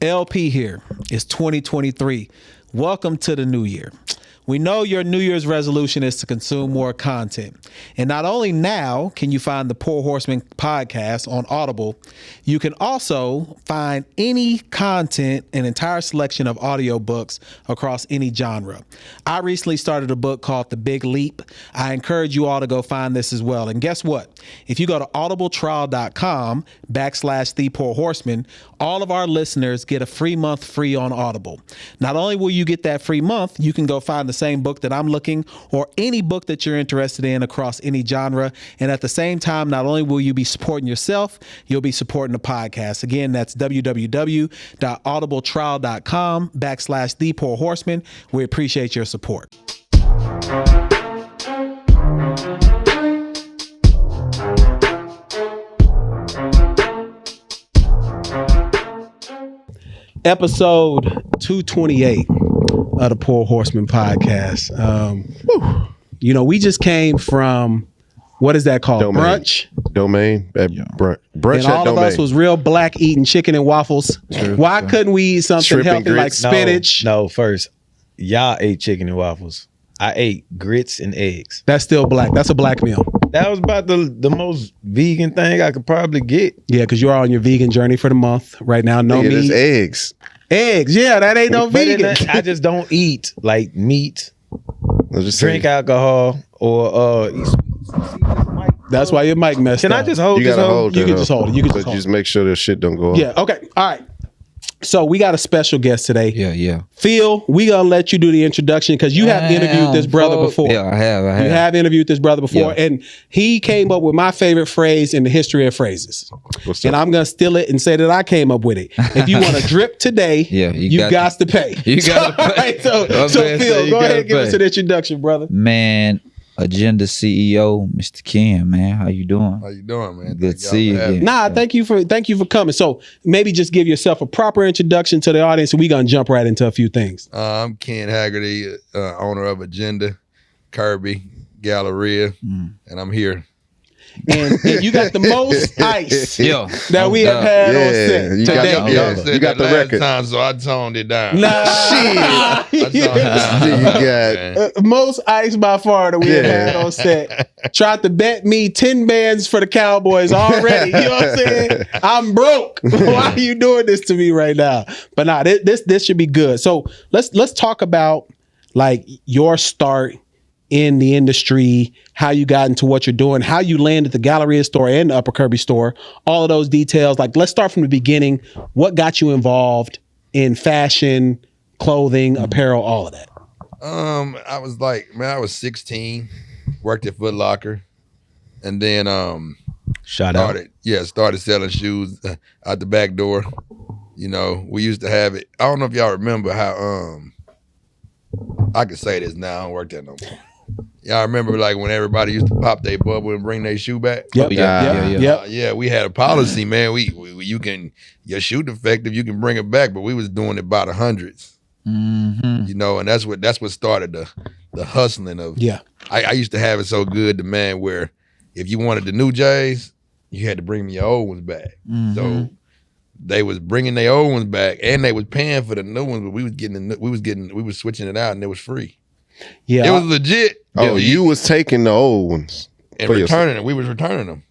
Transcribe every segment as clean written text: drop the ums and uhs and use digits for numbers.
LP here. It's 2023. Welcome to the new year. We know your New Year's resolution is to consume more content. And not only now can you find the Poor Horsemen podcast on Audible, you can also find any content, an entire selection of audiobooks across any genre. I recently started a book called The Big Leap. I encourage you all to go find this as well. And guess what? If you go to audibletrial.com/The Poor Horsemen, all of our listeners get a free month free on Audible. Not only will you get that free month, you can go find the same book that I'm looking or any book that you're interested in across any genre. And at the same time, not only will you be supporting yourself, you'll be supporting the podcast. Again, that's www.audibletrial.com/The Poor Horsemen. We appreciate your support. Episode 228 of the Poor Horseman podcast. We just came from, what is that called? Brunch? Domain. Brunch and all of us was real black eating chicken and waffles. True. Why couldn't we eat something Shrimp healthy like spinach? No, first, y'all ate chicken and waffles. I ate grits and eggs. That's still black. That's a black meal. That was about the most vegan thing I could probably get. Yeah, because you are on your vegan journey for the month right now. No meat. Eggs. Eggs. Yeah, that ain't no vegan. I just don't eat like meat, drink alcohol, or eat sweets. That's why your mic messed up. Can I just hold you this? You can just hold it. You can just hold it. Just make sure the shit don't go off. Yeah. Okay. All right. So we got a special guest today. Yeah. Phil, we gonna let you do the introduction because you have interviewed this brother before. Yeah, I have. You have interviewed this brother before, and he came up with my favorite phrase in the history of phrases. And I'm gonna steal it and say that I came up with it. If you want to drip today, you got to pay. You got to pay. So Phil, go ahead and give us an introduction, brother. Man, Agenda CEO, Mr. Ken, man. How you doing? How you doing, man? Good to see you again. Thank you for coming. So maybe just give yourself a proper introduction to the audience, and we're gonna jump right into a few things. I'm Ken Haggerty, owner of Agenda, Kirby, Galleria, and I'm here. And you got the most ice that we have had on set today. You got the record. Time, so I toned it down. You got most ice by far that we have had on set. Tried to bet me 10 bands for the Cowboys already. You know what I'm saying? I'm broke. Why are you doing this to me right now? But this should be good. So let's talk about like your start in the industry, how you got into what you're doing, how you landed the Galleria store and the Upper Kirby store, all of those details. Like, let's start from the beginning. What got you involved in fashion, clothing, apparel, all of that? I was 16, worked at Foot Locker, and then started selling shoes out the back door. You know, we used to have it. I don't know if y'all remember how I can say this now. I don't work there no more. Y'all remember like when everybody used to pop their bubble and bring their shoe back? Yep. We had a policy, man. Your shoe defective, you can bring it back, but we was doing it by the hundreds. Mm-hmm. You know, and that's what started the hustling of. Yeah. I used to have it so good, the man, where if you wanted the new J's, you had to bring me your old ones back. Mm-hmm. So they was bringing their old ones back, and they was paying for the new ones, but we was switching it out, and it was free. Yeah, it was legit. Oh, you was taking the old ones and returning them. We was returning them.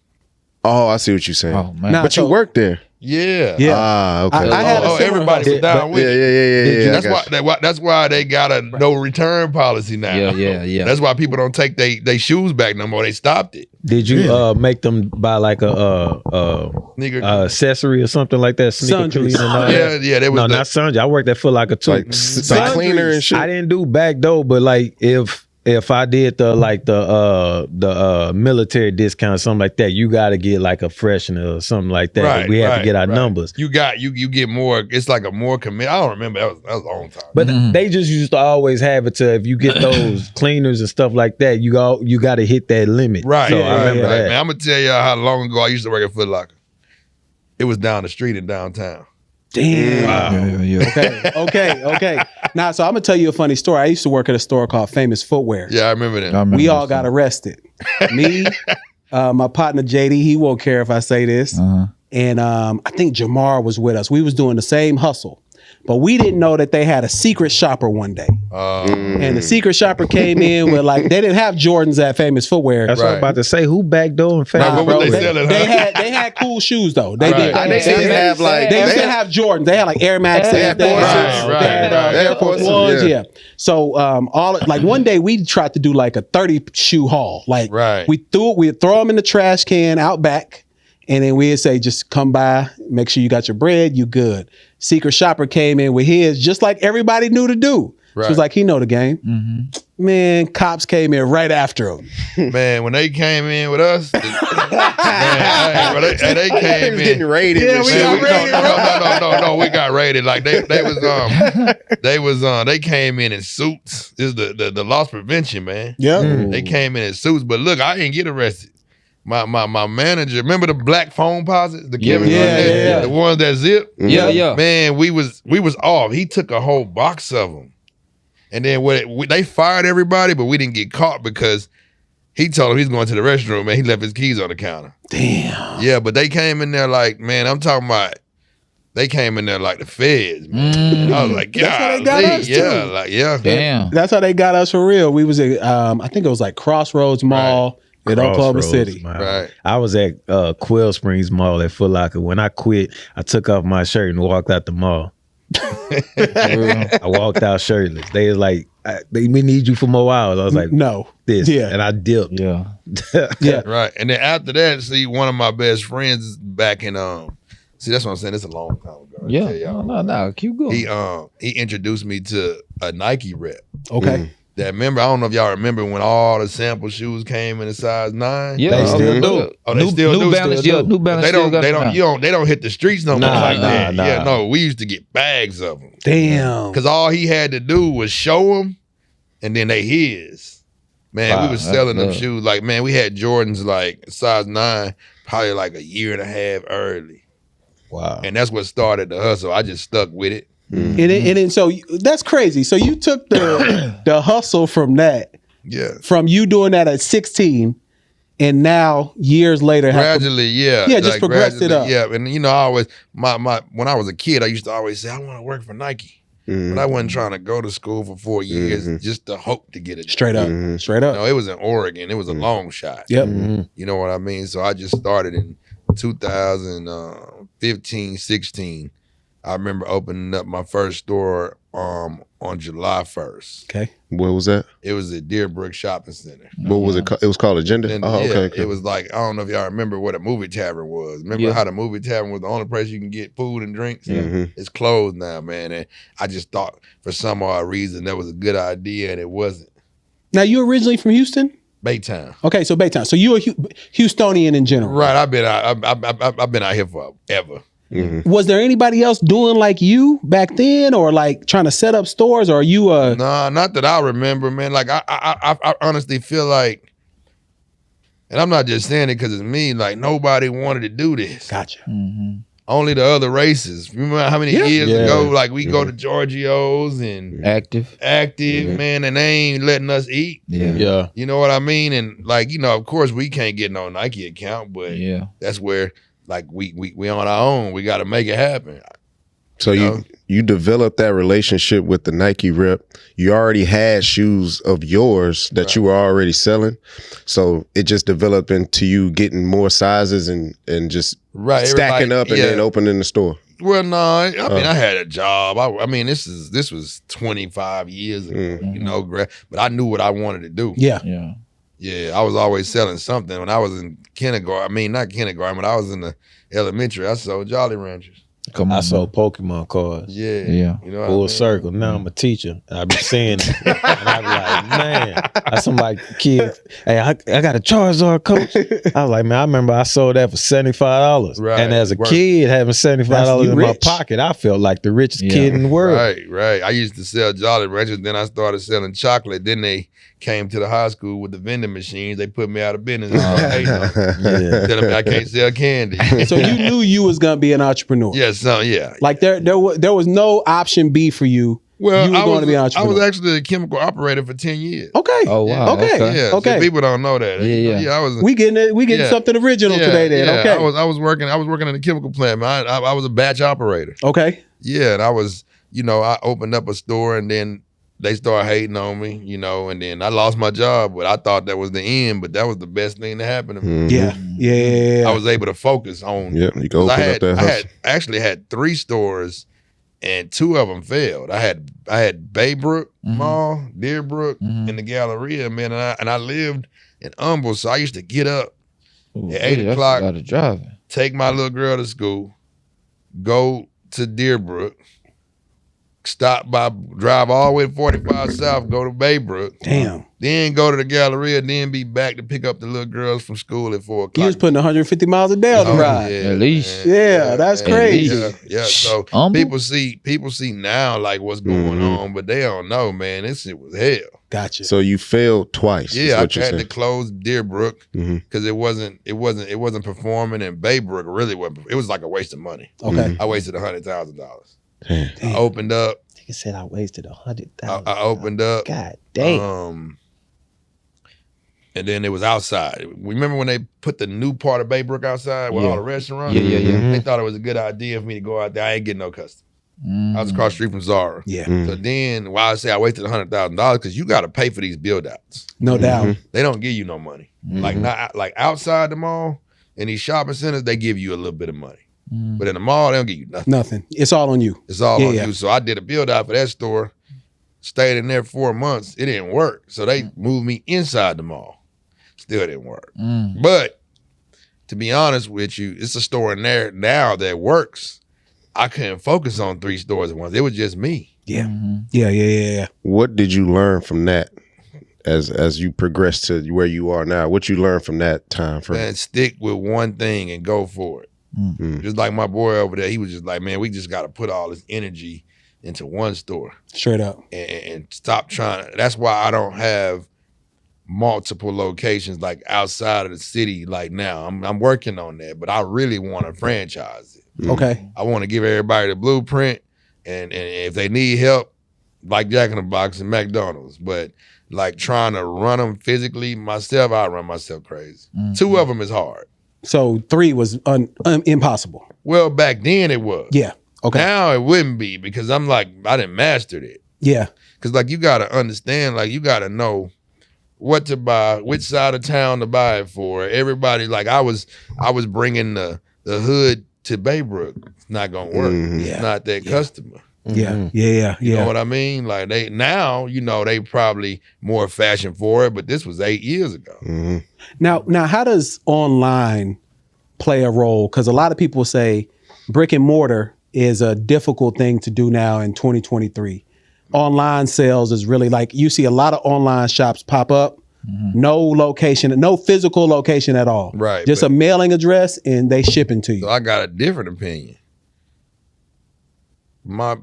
Oh, I see what you're saying. Oh, man. But you worked there. Yeah. Okay. I had everybody sit down with it. Yeah. That's why they got a no return policy now. Yeah. That's why people don't take they shoes back no more. They stopped it. Did you make them buy like a accessory or something like that? Sneaker cleaner and all that? Yeah. They was not Sundry. I worked at Foot Locker too. Like cleaner and shit. I didn't do back door, but like if I did the military discount or something like that, you got to get like a freshener or something like that. Right, we had to get our numbers. You get more. It's like a more commit. I don't remember. That was a long time. But they just used to always have it to if you get those cleaners and stuff like that, you got to hit that limit. Right. So I remember that. Man, I'm gonna tell y'all how long ago I used to work at Foot Locker. It was down the street in downtown. Damn. Wow. Yeah. Okay. Now, so I'm gonna tell you a funny story. I used to work at a store called Famous Footwear. Yeah, I remember that. We all got arrested. Me, my partner JD, he won't care if I say this. Uh-huh. And I think Jamar was with us. We was doing the same hustle. but we didn't know that they had a secret shopper one day. And the secret shopper came in with like, they didn't have Jordans at Famous Footwear. That's what I'm about to say. Who backdooring Famous? What was they selling? They had cool shoes though. They did. They used to have like They used to have Jordans. They had like Air Max, Air Force Ones. Yeah. So all like one day we tried to do like a 30 shoe haul. Like we'd throw them in the trash can out back, and then we'd say, just come by, make sure you got your bread, you good. Secret shopper came in with his, just like everybody knew to do. She was like, he know the game. Man, cops came in right after him. Man, when they came in with us, they came in getting raided. Yeah, we got raided. No, we got raided. Like they came in suits. This is the loss prevention, man. Yeah, they came in suits. But look, I didn't get arrested. My manager, remember the black phone posits, the the ones that zip. Yeah. Man, we was off. He took a whole box of them. And then they fired everybody, but we didn't get caught because he told him he's going to the restroom, and he left his keys on the counter. Damn. Yeah, but they came in there like, man, I'm talking about, they came in there like the feds, man. I was like, God, that's how they got us too. Like, Damn. That's how they got us for real. We was at, I think it was like Crossroads Mall in Oklahoma City. Man. Right. I was at Quill Springs Mall at Foot Locker. When I quit, I took off my shirt and walked out the mall. I walked out shirtless. They was like, we need you for more hours. I was like, no, and I dipped. Yeah. Right. And then after that, see, one of my best friends is back in see, that's what I'm saying. It's a long time ago. No, keep going. He introduced me to a Nike rep. Okay. That remember, I don't know if y'all remember when all the sample shoes came in a size 9. Yeah, they still do. Oh, they still do. New Balance, New Balance. They don't hit the streets no more like that. Nah. Yeah, no, we used to get bags of them. Damn. Because all he had to do was show them, and then they his. Man, we was selling them shoes. Like, man, we had Jordans like size 9, probably like a year and a half early. Wow. And that's what started the hustle. I just stuck with it. And then so that's crazy. So you took the hustle from that, from you doing that at 16, and now years later, gradually, just progressed it up. Yeah, and I always when I was a kid, I used to always say I want to work for Nike, but I wasn't trying to go to school for 4 years just to hope to get it straight up. No, it was in Oregon. It was a long shot. Yep. You know what I mean? So I just started in 2015, 16. I remember opening up my first store on July 1st. Okay. What was that? It was at Deerbrook Shopping Center. What was it? It was called Agenda? Okay. It was like, I don't know if y'all remember what a movie tavern was. Remember how the movie tavern was the only place you can get food and drinks? It's closed now, man. And I just thought for some odd reason that was a good idea, and it wasn't. Now, you originally from Houston? Baytown. Okay, so Baytown. So you a Houstonian in general. Right. I've been out here forever. Was there anybody else doing like you back then, or like trying to set up stores, or are you a? Nah, not that I remember, man. Like I honestly feel like, and I'm not just saying it because it's me. Like nobody wanted to do this. Gotcha. Only the other races. Remember how many years ago? Like we go to Giorgio's and Active, man, and they ain't letting us eat. Yeah. You know what I mean? And like of course we can't get no Nike account, but that's where. Like we on our own. We got to make it happen. So you developed that relationship with the Nike rep. You already had shoes of yours that you were already selling. So it just developed into you getting more sizes and just stacking up and then opening the store. Well, no, I mean I had a job. I mean this was 25 years ago, but I knew what I wanted to do. Yeah, I was always selling something. When I was in kindergarten, I mean, not kindergarten, but I was in the elementary, I sold Jolly Ranchers. I sold Pokemon cards. Yeah. Full circle. Now I'm a teacher. I be saying it. And I be like, man, I some like kids, hey, I got a Charizard coach. I was like, man, I remember I sold that for $75. Right. And as a kid having $75 in my pocket, I felt like the richest kid in the world. Right. I used to sell Jolly Ranchers, then I started selling chocolate. Then they came to the high school with the vending machines. They put me out of business. Telling me I can't sell candy. So you knew you was gonna be an entrepreneur. Like there was no option B for you. Well, you were going to be an entrepreneur. I was actually a chemical operator for 10 years. Okay. Oh wow. Okay. Yeah. Okay. So people don't know that. I was. We getting something original today. Then. Okay. I was working in a chemical plant. Man. I was a batch operator. Okay. Yeah, and I was, I opened up a store and then they started hating on me, and then I lost my job, but I thought that was the end, but that was the best thing to happen to me. Yeah. I was able to focus on. Yeah, you go open up that hustle. I actually had 3 stores, and 2 of them failed. I had Baybrook Mall, Deerbrook, and the Galleria, man, and I lived in Humble, so I used to get up at 8 o'clock, take my little girl to school, go to Deerbrook, drive all the way to 45 South, go to Baybrook. Damn. Then go to the Galleria, then be back to pick up the little girls from school at 4 o'clock. You was putting 150 miles a day on the ride. Yeah, at least. Yeah, that's crazy. Yeah. So people see now like what's going on, but they don't know, man. This shit was hell. Gotcha. So you failed twice. Yeah, I had to close Deerbrook because it wasn't performing, and Baybrook really wasn't. It was like a waste of money. Okay. I wasted $100,000. Damn. I opened up. He said I wasted $100,000. I opened up. God damn. And then it was outside. Remember when they put the new part of Baybrook outside with all the restaurants? Yeah. They thought it was a good idea for me to go out there. I ain't getting no customers. I was across the street from Zara. Yeah. So then, why I say I wasted $100,000 because you got to pay for these build outs. No doubt. They don't give you no money. Like outside the mall in these shopping centers, they give you a little bit of money. But in the mall, they don't give you nothing. Nothing. It's all on you. It's all on you. So I did a build out for that store, stayed in there 4 months. It didn't work. So they moved me inside the mall. Still didn't work. But to be honest with you, it's a store in there now that works. I couldn't focus on 3 stores at once. It was just me. Yeah. Yeah. What did you learn from that as you progress to where you are now? What you learned from that time frame? Man, stick with one thing and go for it. Just like my boy over there, he was just like, man, we just got to put all this energy into one store. Straight up. And stop trying to. That's why I don't have multiple locations like outside of the city like now. I'm working on that, but I really want to franchise it. Okay. I want to give everybody the blueprint, and if they need help, like Jack in the Box and McDonald's, but like trying to run them physically myself, I run myself crazy. 2 of them is hard. So 3 was impossible. Well, back then it was. Yeah. Okay. Now it wouldn't be because I'm like, I didn't master it. Yeah. Because like you got to understand, like you got to know what to buy, which side of town to buy it for. Everybody, like I was bringing the hood to Baybrook. It's not gonna work. It's not that customer. Yeah. You know what I mean? Like they now, they probably more fashion for it, but this was 8 years ago. Now, how does online play a role? Because a lot of people say brick and mortar is a difficult thing to do now in 2023. Online sales is really like you see a lot of online shops pop up. No location, no physical location at all. Right. Just a mailing address and they shipping to you. So I got a different opinion. My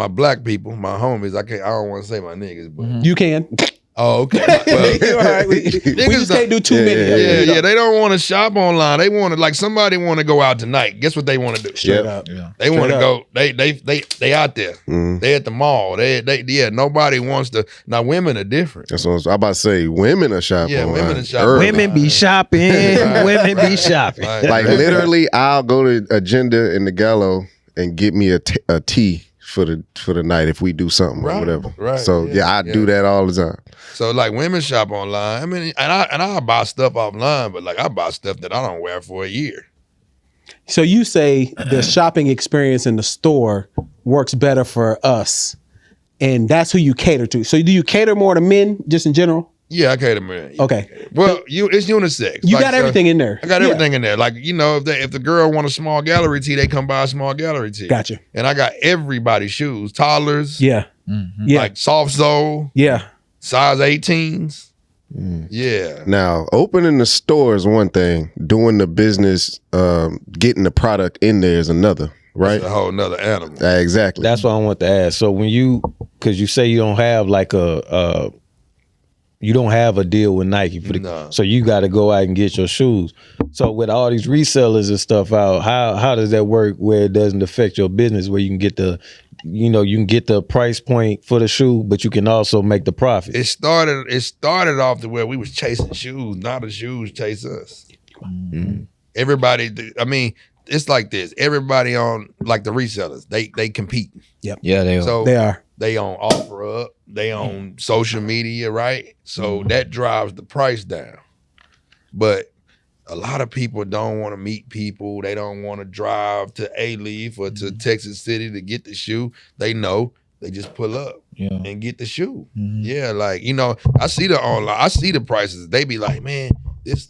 black people, my homies, I don't want to say my niggas, but You can. oh, okay. Well, All right. We just can't do too many. Yeah, they don't want to shop online. They want to like somebody want to go out tonight. Guess what they want to do? Straight up. They want to go. They out there. They at the mall. Nobody wants to. Now women are different. That's what I'm about to say. Women are shopping. Yeah, women are shopping. early. Women be shopping. Women be shopping. Right. Like literally, I'll go to Agenda in the Gallo and get me a tea for the night if we do something or whatever. Right. So I do that all the time. So like women shop online. I mean, and I buy stuff offline, but like I buy stuff that I don't wear for a year. So you say the shopping experience in the store works better for us, and that's who you cater to. So do you cater more to men just in general? Yeah, I cater to men. Okay. Well, it's unisex. You got everything in there. I got everything in there. Like, if the girl want a small gallery tee, they come buy a small gallery tee. Gotcha. And I got everybody's shoes. Toddlers. Yeah. Yeah. Like soft sole. Yeah. Size 18s. Yeah. Now, opening the store is one thing. Doing the business, getting the product in there is another, right? It's a whole nother animal. Exactly. That's what I want to ask. So because you say you don't have like you don't have a deal with Nike so you got to go out and get your shoes. So with all these resellers and stuff out, how does that work where it doesn't affect your business, where you can get the price point for the shoe, but you can also make the profit? It started off to where we was chasing shoes, now the shoes chase us. Everybody, I mean, it's like this. Everybody on like the resellers, they compete. Yeah, they are. So They are. they on OfferUp, they on social media, right? So that drives the price down. But a lot of people don't want to meet people. They don't want to drive to A-Leaf or to Texas City to get the shoe. They know. They just pull up and get the shoe. Yeah, like, you know, I see the prices. They be like, man, this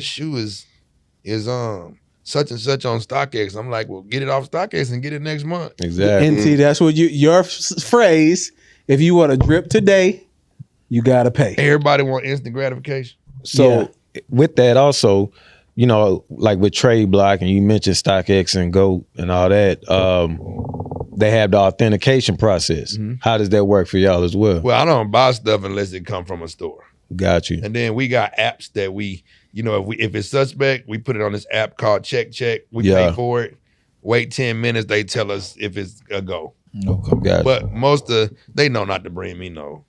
shoe is such and such on StockX. I'm like, well, get it off StockX and get it next month. Exactly. And see, that's what your phrase. If you want to drip today, you gotta pay. Everybody want instant gratification. So with that also, you know, like with Trade Block, and you mentioned StockX and GOAT and all that, they have the authentication process. How does that work for y'all as well? Well, I don't buy stuff unless it come from a store. Got you. And then we got apps that we, you know, if it's suspect, we put it on this app called Check. We pay for it. Wait 10 minutes, they tell us if it's a go. Okay, got But they know not to bring me no.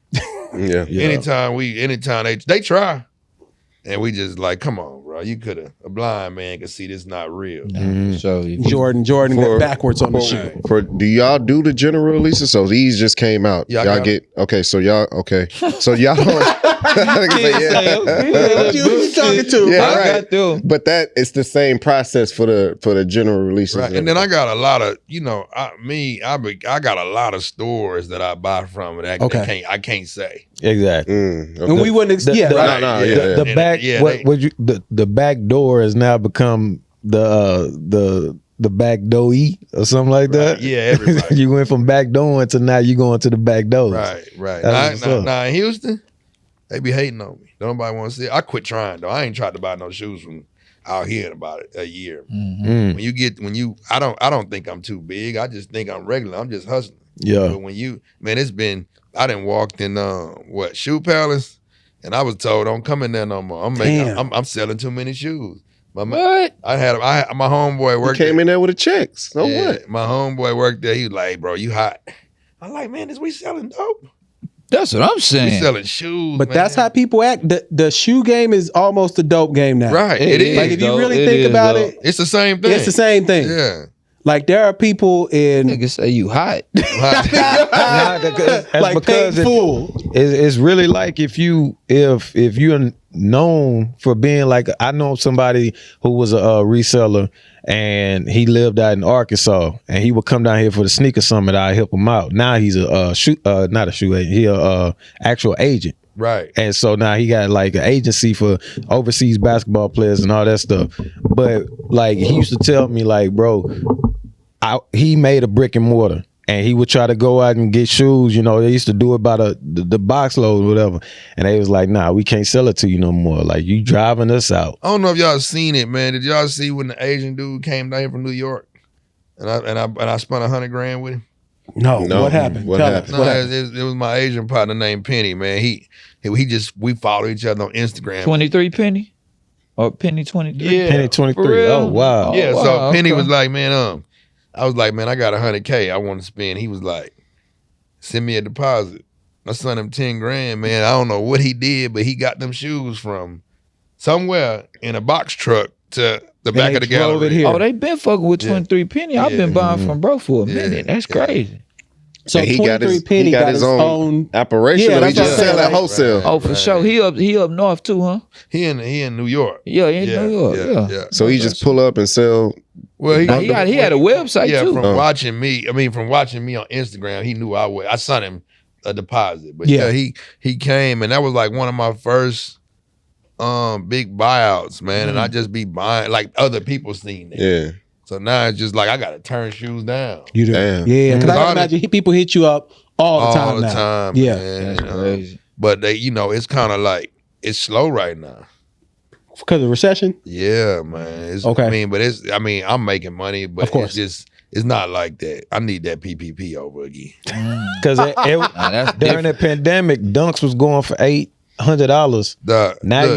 Yeah. Anytime they try. And we just like, come on, bro. You could have, a blind man could see this not real. So Jordan got backwards on the shoe. Do y'all do the general releases? So these just came out. Yeah, y'all get So y'all don't. What you talking to? Yeah, right. But that it's the same process for the general releases. Right. And then I got a lot of, you know, I got a lot of stores that I buy from that I can't say. Exactly. Okay. And we wouldn't. The back door has now become the back door or something like that. Yeah, everybody. You went from back door to now you going to the back door. Right. Now in Houston, they be hating on me. Don't nobody want to see it. I quit trying though. I ain't tried to buy no shoes from out here in about a year. I don't think I'm too big. I just think I'm regular. I'm just hustling. Yeah. But I done walked in Shoe Palace, and I was told don't come in there no more. I'm selling too many shoes. What? I had my homeboy worked. Came in there with a check. So what? My homeboy worked there. He was like, bro, you hot. I'm like, man, we selling dope. That's what I'm saying. We selling shoes. But man. that's how people act. The shoe game is almost a dope game now. Right. It is. Like if you really think about it, it's the same thing. It's the same thing. Yeah. Like there are people in Niggas say you hot. like because paid full. It's really like if you're known for being like, I know somebody who was a reseller and he lived out in Arkansas and he would come down here for the sneaker summit. I help him out. Now he's not a shoe agent. He a actual agent. Right. And so now he got like an agency for overseas basketball players and all that stuff. But like he used to tell me like, bro, he made a brick and mortar and he would try to go out and get shoes. You know, they used to do it by the box load or whatever. And they was like, nah, we can't sell it to you no more. Like you driving us out. I don't know if y'all seen it, man. Did y'all see when the Asian dude came down here from New York and I spent $100,000 with him? No. What happened? What Tell happened? us. What happened? It was my Asian partner named Penny, man. We follow each other on Instagram. 23 Penny? Or Penny 23? Yeah. Penny 23. Oh, wow. Yeah, wow, so Penny okay. was like, man, I was like, man, I got $100K I want to spend. He was like, send me a deposit. I sent him $10,000, man. I don't know what he did, but he got them shoes from somewhere in a box truck to the back of the gallery. Here. Oh, they been fucking with 23 Penny. I've been buying from bro for a minute. That's crazy. So And he 23 Penny got his own operation. Yeah, Or he that's what just I'm saying, sell at like- wholesale. Oh, for sure. He up north too, huh? He in New York. Yeah, in New York. Yeah. So he just pull up and sell. Well, He had a website too. From watching me on Instagram, he knew I sent him a deposit. But Yeah. he came and that was like one of my first big buyouts, man. And I just be buying like other people seen that. Yeah. So now it's just like I gotta turn shoes down. You do. Damn. Yeah, because I Mhm. can imagine people hit you up all the time All the now. time. Yeah. Man. That's crazy. But they, it's kind of like it's slow right now. Because of recession? Yeah, man. Okay. I'm making money, but Of course. it's not like that. I need that PPP over again. Because that's during the pandemic, Dunks was going for $800.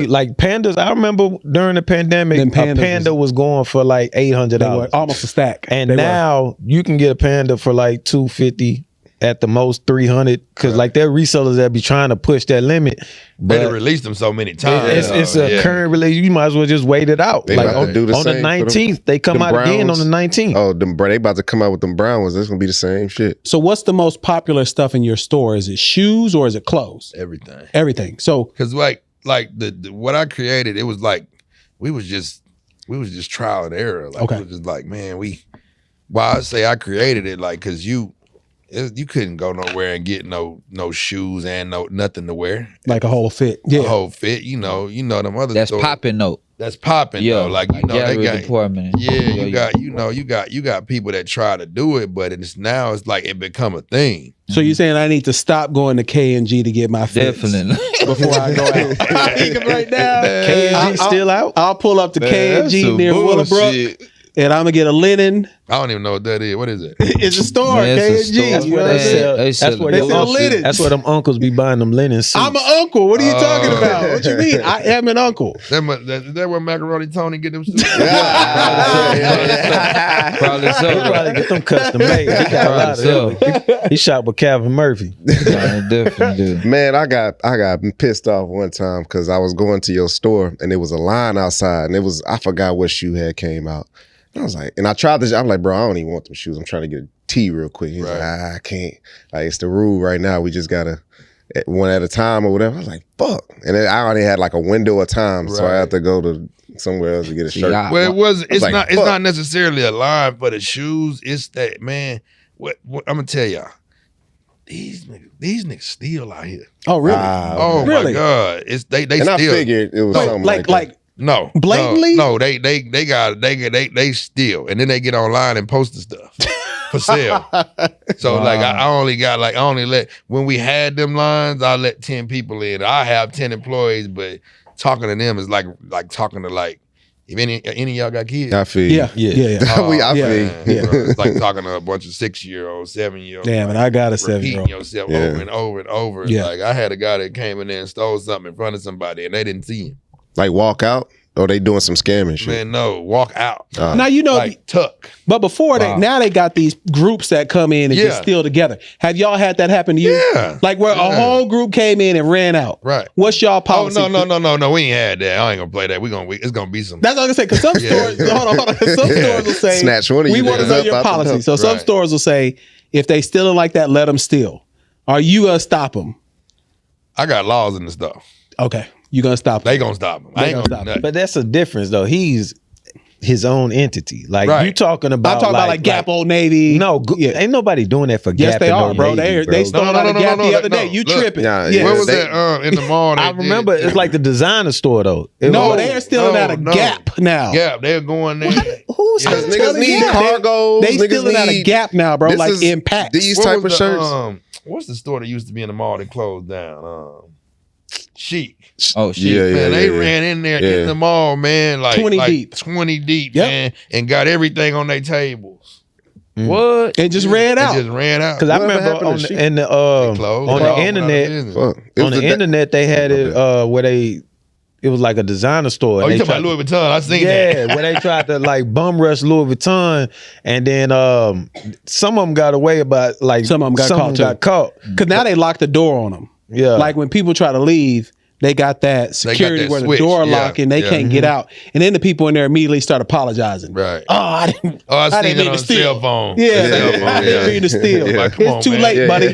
You like Pandas. I remember during the pandemic, Them a Pandas Panda was going for like They were $800. almost a stack. And They were. now you can get a Panda for like $250. at the most 300 because like there are resellers that be trying to push that limit. But they But released them so many times. it's a current release. You might as well just wait it out. They Like about to do the on the same for them- 19th, they come them out again on Browns. the 19th. Oh, they about to come out with them brown ones. That's gonna be the same shit. So what's the most popular stuff in your store? Is it shoes or is it clothes? Everything. Everything. So Because like the what I created, it was like we was just trial and error. Like Okay. it was just like, man, I say I created it like because you couldn't go nowhere and get no shoes and nothing to wear. like a whole fit. A Yeah. whole fit, them other That's stores. popping note. That's popping though. Like they got department. you got people that try to do it, but it's like it become a thing. So you're saying I need to stop going to K&G to get my fits Definitely. before I go out? Right now, K&G still out? I'll pull up to K&G some near bullshit. Willowbrook, and I'm gonna get a linen. I don't even know what that is. What is it? It's a store, Man, it's a K&G. store. You know what I'm They saying? sell- That's where They your sell uncles, linens. that's where them uncles be buying them linen suits. I'm an uncle. What are you talking about? What you mean? I am an uncle. That where Macaroni Tony get them suits? Probably He so. probably get them custom made. He got a lot of them. He shot with Calvin Murphy. Definitely do. Man, I got pissed off one time because I was going to your store and there was a line outside and I forgot what shoe had came out. And I was like, and I tried this. I'm like, bro, I don't even want them shoes. I'm trying to get a tee real quick. He's like, I can't. Like, it's the rule right now. We just gotta one at a time or whatever. I was like, fuck. And then I already had like a window of time, so I had to go to somewhere else to get a shirt. Yeah. Well, it's like, not. It's fuck. not necessarily a line for the shoes. It's that man. What I'm gonna tell y'all. These niggas steal out here. Oh, really? Oh Really? my god! It's they And steal. I figured it was something like that. No, Blatantly? No, they steal, and then they get online and post the stuff for sale. So like I only let when we had them lines, I let 10 people in. I have 10 employees, but talking to them is like talking to like if any of y'all got kids. I feel you. Yeah. I Yeah. feel you. Bro, it's like talking to a bunch of 6-year-olds, 7-year-olds. Damn, and I got a repeating 7-year-old. yourself Yeah. over and over and over. Yeah. Like I had a guy that came in there and stole something in front of somebody, and they didn't see him. Like walk out or they doing some scamming shit. Man, no, walk out. Now you know, Like tuck. but before that, now they got these groups that come in and just Yeah. steal together. Have y'all had that happen to you? Yeah. Like where a whole group came in and ran out. Right. What's y'all Oh policy? no, we ain't had that. I ain't gonna play that. It's gonna be some. That's what I was gonna say. Because some Yeah. stores, hold on. Some stores will say, Snatch one of we you want to niggas know up your out the policy. dump. So some Right. stores will say, if they stealing like that, let them steal. Are you gonna stop them? I got laws in the stuff. Okay, you gonna stop them? They gonna stop them. I ain't gonna do nothing. But that's a difference though. He's his own entity. Like Right. you talking about I'm talking about like Gap Old Navy. No, Yeah. ain't nobody doing that for Gap. Yes, they and are, Old bro. Navy, They stole No, out no, of no, Gap no, the no, other no. day. You Look. tripping? Yeah, Yeah. Where was They- that in the mall? I remember it's like the designer store though. It No, was- they're stealing out of Gap now. Gap. They're going there. Who's Yeah. telling Niggas you need that? cargos. They Niggas stealing out of need- Gap now, bro. This Like is- Impact. These What type was of the, shirts. what's the store that used to be in the mall that closed down? Chic. Oh shit. Yeah, Man, they yeah. ran in there Yeah. in the mall, man, like 20 deep. 20 deep, Yep. man, and got everything on their tables. What? And just ran They out. just ran out. Cause I Whatever remember happened on to the, Chic? in the, They closed. on They the all went out of internet, business. Fuck. It on was the internet they had it where it was like a designer store. Oh, and you they talking about tried- Louis Vuitton? I seen Yeah, that. where they tried to like bum rush Louis Vuitton, and then some of them got away, but like Some of 'em got caught, too. got caught. Because now they lock the door on them. Yeah, Like when people try to leave, they got that security that where the switch. door Yeah, lock and they yeah. can't get out. And then the people in there immediately start apologizing. Right. Oh, I didn't. Oh, I seen didn't it mean on to steal. cell phone. Yeah, Cell phone, I didn't mean to steal. Like, come on, It's too man. late, Yeah, buddy. yeah.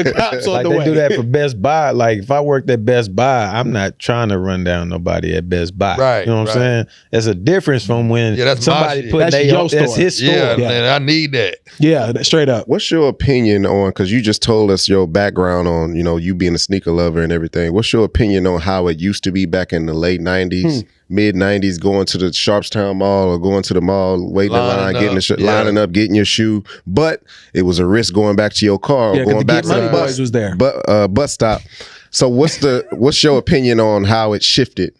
The cops on like the they way. do that for Best Buy. Like if I worked at Best Buy, I'm not trying to run down nobody at Best Buy. Right, You know what right. I'm saying? There's a difference from when Yeah, that's my somebody shit. put That's they your own, that's store. his store. Yeah, Yeah. man, I need that. Yeah, straight up. What's your opinion on, because you just told us your background on, you being a sneaker lover and everything. What's your opinion on how it used to be back in the late 90s, mid 90s, going to the Sharpstown Mall or going to the mall, waiting in line, Lining getting up, yeah. lining up, getting your shoe. But it was a risk going back to your car or Yeah, 'cause going the back Get to Money the Boys was there. bus stop. So what's your opinion on how it shifted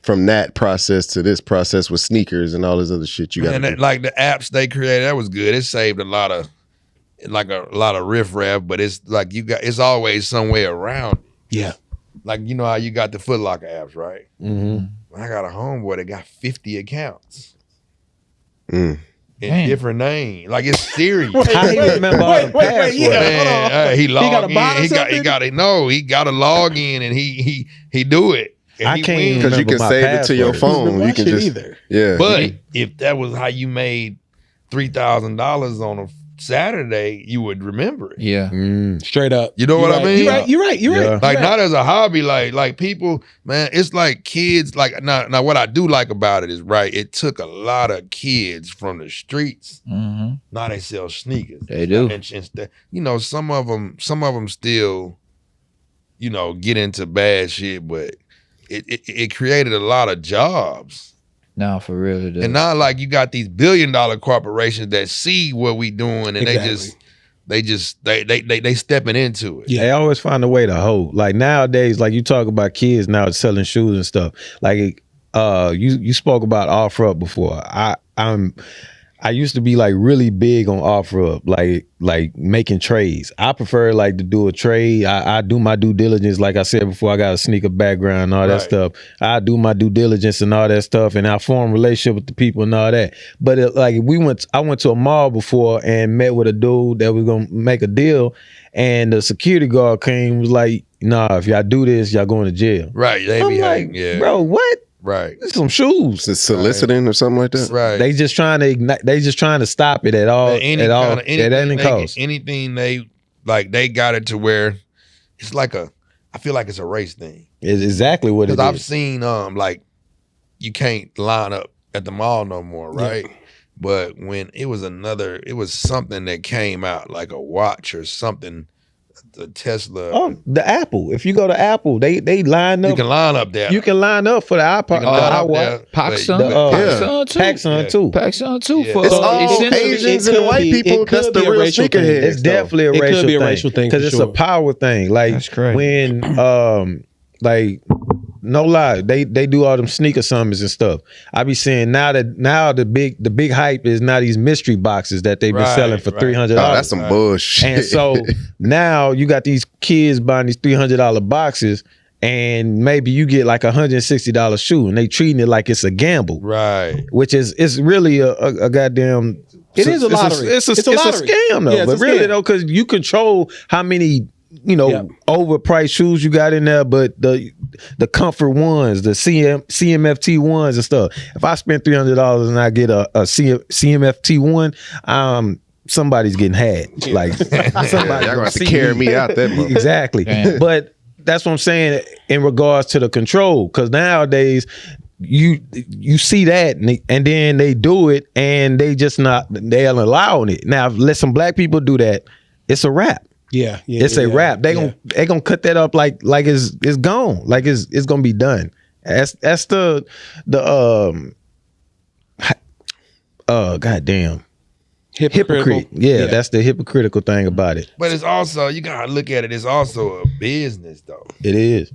from that process to this process with sneakers and all this other shit you got? And like the apps they created, that was good. It saved a lot of riffraff, but it's like it's always some way around. Yeah. Like you know how you got the Foot Locker apps, right? Mm-hmm. I got a homeboy that got 50 accounts. in different names. Like it's serious. How he remember all the passwords? Man, he logged got a bot or in. He something? got to log in and he do it. And I he can't wins. Because you can remember my save it to your password. phone. You can just yeah. But if that was how you made $3,000 on a Saturday, you would remember it. Yeah. Straight up. You know what I mean? You're right. Like not as a hobby, like people, man, it's like kids. Like now, what I do like about it is right. It took a lot of kids from the streets. Mm-hmm. Now they sell sneakers. They do. And you know, some of them still, you know, get into bad shit, but it created a lot of jobs. No, for real it is. And now, like, you got these billion-dollar corporations that see what we doing, and they stepping into it. They always find a way to hold. Like nowadays, like you talk about kids now selling shoes and stuff. Like you spoke about OfferUp before. I used to be like really big on OfferUp, like making trades. I prefer like to do a trade. I do my due diligence, like I said before. I got a sneaker background and all that stuff. I do my due diligence and all that stuff, and I form a relationship with the people and all that. But I went to a mall before and met with a dude that was gonna make a deal, and the security guard came and was like, "Nah, if y'all do this, y'all going to jail." Right? They be like, yeah, bro, what? Right. It's some shoes. It's soliciting or something like that. Right. They just trying to ignite. They just trying to stop it at all. At any cost. Anything they like, they got it to where it's like I feel like it's a race thing. It's exactly what it is. Because I've seen like you can't line up at the mall no more, right? Yeah. But when it was something that came out like a watch or something. The Tesla. Oh, the Apple. If you go to Apple, they line up. You can line up there. You can line up for the iPod. PacSun too. PacSun too. For it's all Asians and white people. That's the real sneakerhead. It's definitely a racial thing because it's a power thing. Like when like no lie, they do all them sneaker summits and stuff. I be saying now the big hype is now these mystery boxes that they've been selling for $300. Oh, that's some bullshit. And so now you got these kids buying these $300 boxes, and maybe you get like $160 shoe, and they treating it like it's a gamble, right? Which is it's really a goddamn. It is a lottery. It's a scam though, but really though, because you control how many. Overpriced shoes you got in there, but the comfort ones, the CMFT ones and stuff. If I spend $300 and I get a CMFT one, somebody's getting had. Like somebody y'all gonna have to carry me out that month. Exactly. But that's what I'm saying in regards to the control, because nowadays you see that and then they do it and they're allowing it. Now let some black people do that, it's a wrap. Yeah, it's a wrap. They gonna cut that up like it's gone, like it's gonna be done. That's the goddamn hypocrite. Yeah, that's the hypocritical thing about it. But it's also, you gotta look at it. It's also a business though. It is.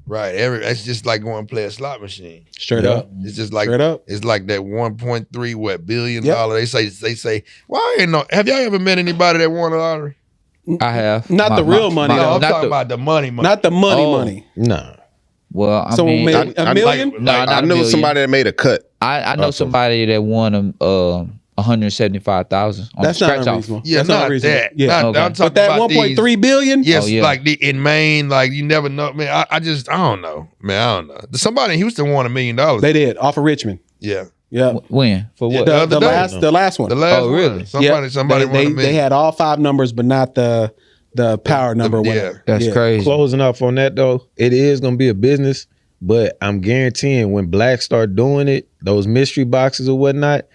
Right. It's just like going to play a slot machine. Straight up. It's just like it's like that 1.3 billion dollar. They say, well, have y'all ever met anybody that won a lottery? I have. Not the real money. No, I'm talking about the money. Not the money. No. Well, I someone mean, made a million? I know somebody that made a cut. I know somebody that won $175,000 on that's the scratch not off. Yeah, that's not reasonable. that. Yeah, I'm talking but that about 1.3 billion. Yes, like in Maine, like you never know, man. I don't know, man. I don't know. Somebody in Houston won $1 million. They did off of Richmond. Yeah. Yeah. When? For what? The last one. The last one. Really? Somebody won $1 million. They had all 5 numbers, but not the power number. Whatever. That's crazy. Closing off on that though, it is gonna be a business, but I'm guaranteeing when blacks start doing it, those mystery boxes or whatnot,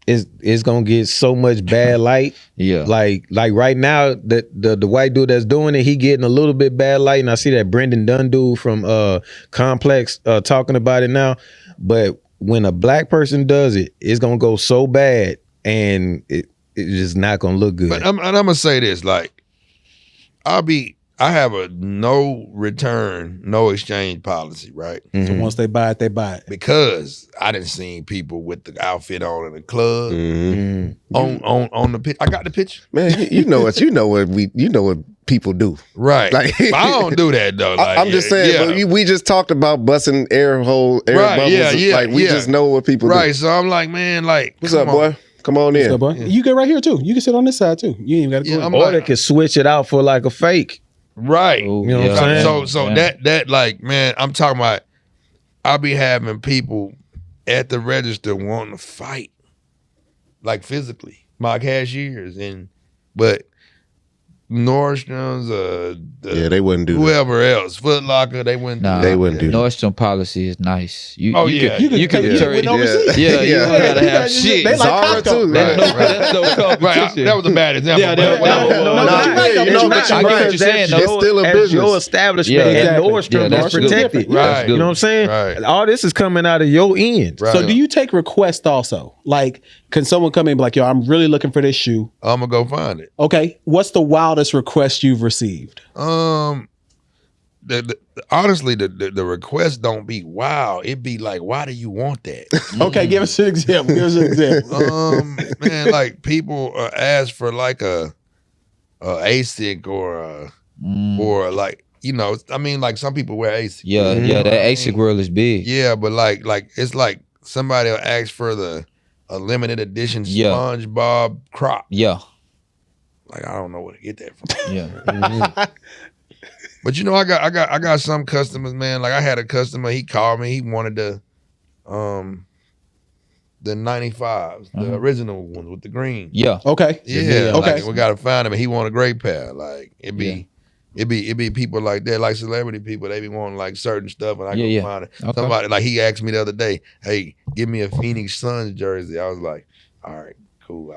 it's gonna get so much bad light. Yeah. Like right now, the white dude that's doing it, he getting a little bit bad light, and I see that Brendan Dunn dude from Complex talking about it now. But when a black person does it, it's gonna go so bad, and it's just not gonna look good. But I'm gonna say this, like, I have a no return, no exchange policy, right? So once they buy it, they buy it. Because I didn't see people with the outfit on in the club on the pitch. I got the picture. Man, you know what people do. Right. Like, I don't do that though. Like, I'm just saying, but we just talked about busting air bubbles. Yeah. Like we just know what people do. Right. So I'm like, man, like, what's up, boy? Come on Let's go, in. boy. You get right here too. You can sit on this side too. You ain't got to go. Yeah, in. I'm Or they could switch it out for like a fake. Right. Ooh, You know what I'm saying? So Yeah. that like, man, I'm talking about. I be having people at the register wanting to fight, like physically, my cashiers but Nordstrom's, They wouldn't do that. whoever else, Foot Locker, they wouldn't. Nah, do They wouldn't do that. Nordstrom policy is nice. You Yeah. could, you could take turn it overseas. Yeah, you don't gotta you have guys- shit. they like Zara Costco. too. Right, Right. That's no Right, competition. that was a bad example. Yeah, but- you know, but I you're get what right. you're saying, though. It's still a As business. your establishment Yeah, and exactly. Nordstrom Yeah, is that's good. protected. Right. You know what I'm saying? Right. All this is coming out of your end. Right. So do you take requests also? Like, can someone come in and be like, yo, I'm really looking for this shoe. I'm gonna go find it. Okay. What's the wildest request you've received? Honestly, the request don't be wow. It be like, why do you want that? Okay, give us an example. Give us an example. Man, like people ask for like a ASIC or like, you know, I mean, like some people wear ASIC. Yeah, You know yeah, what that I ASIC mean? world is big. Yeah, but like it's like somebody will ask for a limited edition Yeah. SpongeBob crop. Yeah, Like I don't know where to get that from. yeah. But you know, I got some customers, man. Like I had a customer, he called me, he wanted the 95s, the original ones with the green. Yeah. Okay. Yeah, Okay. like we gotta find him, and he want a great pair. Like it be people like that, like celebrity people. They be wanting like certain stuff, and I Yeah, can yeah. find it. Okay. Somebody like he asked me the other day, "Hey, give me a Phoenix Suns jersey." I was like, "All right, cool.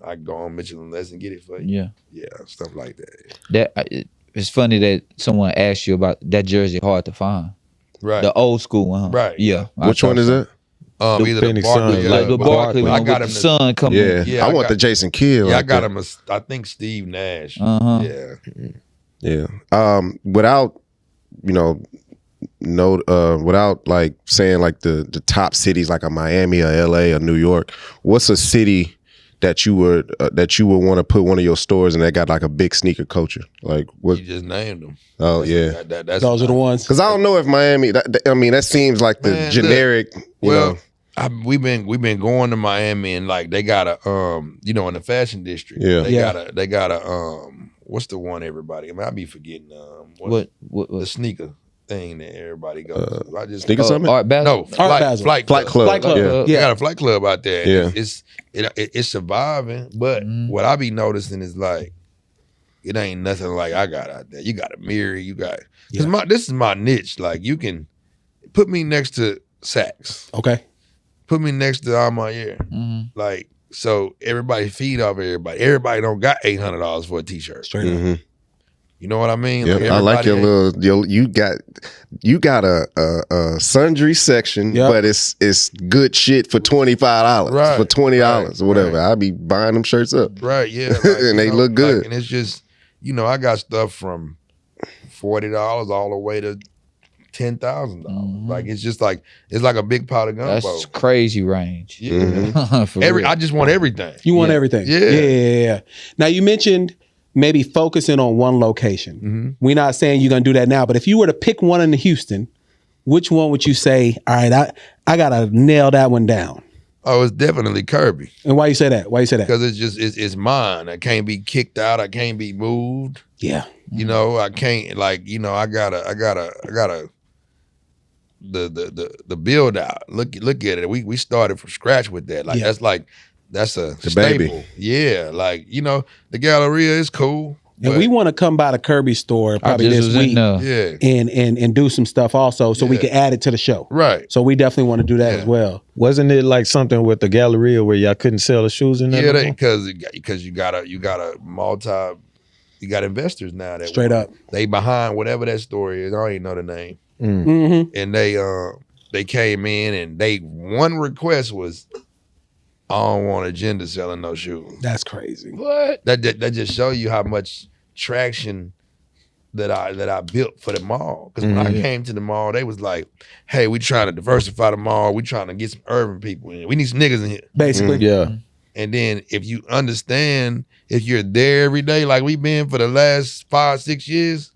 I go on Mitchell and Less and get it for you." Yeah. Yeah, stuff like that. It's funny that someone asked you about that jersey. Hard to find. Right. The old school one. Huh? Right. Yeah. Which one is that? The Either the Phoenix Barkley, Suns, Like the Barkley I one got with him. the sun coming. Yeah. Yeah, I I want the got- Jason Kidd. Yeah, I like got that. him. I think Steve Nash. Uh-huh. Yeah. Yeah. Without, you know, without like saying like the top cities like a Miami or LA or New York, what's a city that you would want to put one of your stores in that got like a big sneaker culture? Like what? You just named them. Oh yeah. That's Those are the ones. Because I don't know if Miami. That seems like the Man, generic. Well, you know, we've been going to Miami, and like they got a you know, in the fashion district. Yeah. They got a what's the one everybody? I mean, I be forgetting What the sneaker thing that everybody goes to. I just Sneaker Summit? Art Basel? no flight Flight Club. Flight Club. Yeah. They got a flight club out there. Yeah. It's surviving, but what I be noticing is like it ain't nothing like I got out there. You got a mirror, you got this is my niche. Like you can put me next to Saks, Okay. put me next to Almayer. Like so everybody feed off everybody. Everybody don't got $800 for a t-shirt. Straight up. Mhm. You know what I mean? Yep, I like your everybody little. You got a sundry section, Yep. but it's good shit for $25, Right, for $20 or whatever. right. I be buying them shirts up. Right, yeah. Like, And they look good. Like, and it's just, you know, I got stuff from $40 all the way to $10,000. Like it's just like it's like a big pot of gumbo. That's crazy range. Yeah. For real. I just want everything. You want Yeah. everything. Yeah. Yeah. Now you mentioned maybe focusing on one location. We're not saying you're gonna do that now, but if you were to pick one in Houston, which one would you say, all right, I gotta nail that one down? Oh, it's definitely Kirby. And why you say that? Why you say that? Because it's mine. I can't be kicked out. I can't be moved. Yeah. You know, I can't like, you know, I gotta the build out. Look at it. We started from scratch with that. Like that's a The staple. baby. Yeah. Like, you know, the Galleria is cool. And but we want to come by the Kirby store I probably just this was in week there. yeah. and do some stuff also so we Yeah. can add it to the show. Right. So we definitely want to do that Yeah. as well. Wasn't it like something with the Galleria where y'all couldn't sell the shoes in there? Yeah, no more? because you got investors now that Straight up. they behind whatever that story is. I don't even know the name. Mm-hmm. And they came in and one request was, I don't want Agenda selling no shoes. That's crazy. What? That just show you how much traction that I built for the mall. Because when I came to the mall, they was like, "Hey, we trying to diversify the mall. We trying to get some urban people in. We need some niggas in here." Basically. Yeah. And then if you understand, if you're there every day like we've been for the last 5-6 years,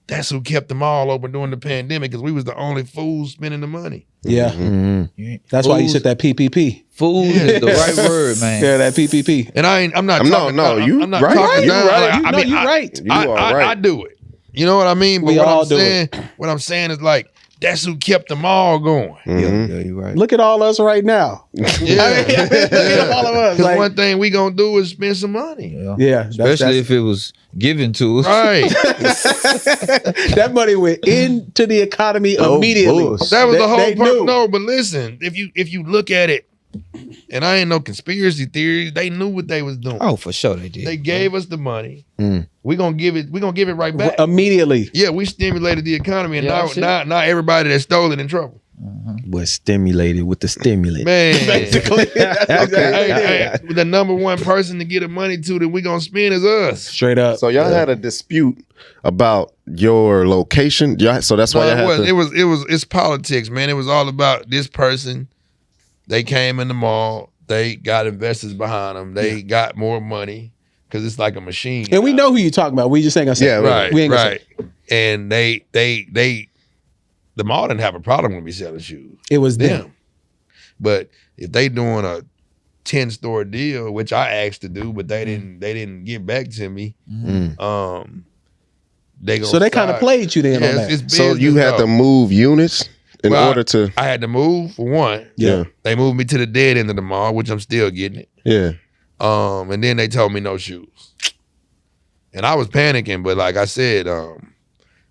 that's who kept the mall open during the pandemic because we was the only fools spending the money. Yeah. Mm-hmm. That's why you said that PPP. Food is the right word, man. Yeah, that PPP. And I'm not talking no, you I'm not right. talking You down. right. Like, You're right. You are right. I do it. You know what I mean? But We what all I'm do saying, what I'm saying is like that's who kept them all going. Mhm. Yeah, you're right. Look at all us right now. Yeah. Look at all of us. Because Like, one thing we gonna do is spend some money. yeah, Especially if it was given to us. Right. that money went into the economy Oh, immediately. bullshit. That was They- the whole they purpose. knew. No, but listen, if you look at it, and I ain't no conspiracy theories, they knew what they was doing. Oh, for sure they did. They gave us the money. Mm. We gonna give it right back. Immediately. Yeah, we stimulated the economy, and Yeah, now everybody that stole it in trouble. Was stimulated with the stimulant. Man, Basically. That's exactly what they did. the number one person to get the money to that we gonna spend is us. Straight up. So y'all had a dispute about your location. So that's why y'all had to. It's politics, man. It was all about this person. They came in the mall. They got investors behind them. They got more money because it's like a machine. And we know who you're talking about. We just ain't gonna say. Yeah, Right, We ain't gonna right. And the mall didn't have a problem with me selling shoes. It was them. Them. But if they doing a 10-store deal, which I asked to do, but they didn't get back to me. Mm. They gonna So they kind of start- played you then Yeah, on that. it's So you business, had though. to move units in Well, order to. I had to move for one. Yeah. They moved me to the dead end of the mall, which I'm still getting it. Yeah. And then they told me no shoes. And I was panicking, but like I said,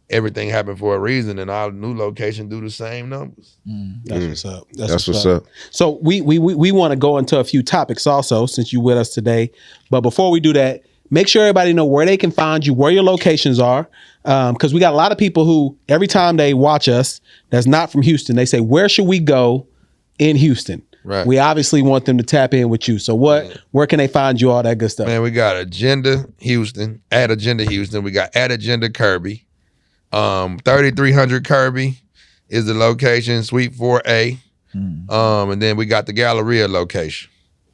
everything happened for a reason, and our new location do the same numbers. That's what's up. That's what's up. So we want to go into a few topics also, since you with us today. But before we do that, make sure everybody know where they can find you, where your locations are, because we got a lot of people who every time they watch us that's not from Houston, they say, "Where should we go in Houston?" Right. We obviously want them to tap in with you. So where can they find you? All that good stuff. Man, we got Agenda Houston, at Agenda Houston. We got at Agenda Kirby. 3300 Kirby is the location, Suite 4A. And then we got the Galleria location.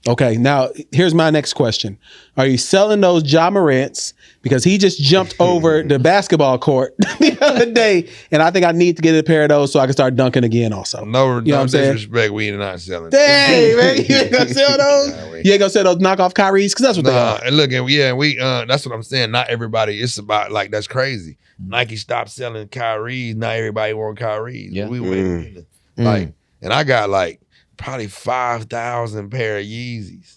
Okay, now here's my next question. Are you selling those Ja Morants? Because he just jumped over the basketball court the other day, and I think I need to get a pair of those so I can start dunking again also. No, You know what I'm saying? disrespect, we not selling. Dang, man, you ain't gonna sell those? You ain't gonna sell those knockoff Kyries? Because that's what they Nah, are. and look, and we that's what I'm saying. Not everybody, it's about like that's crazy. Nike stopped selling Kyries, not everybody want Kyries. Yeah. We went like, and I got like probably 5,000 pair of Yeezys.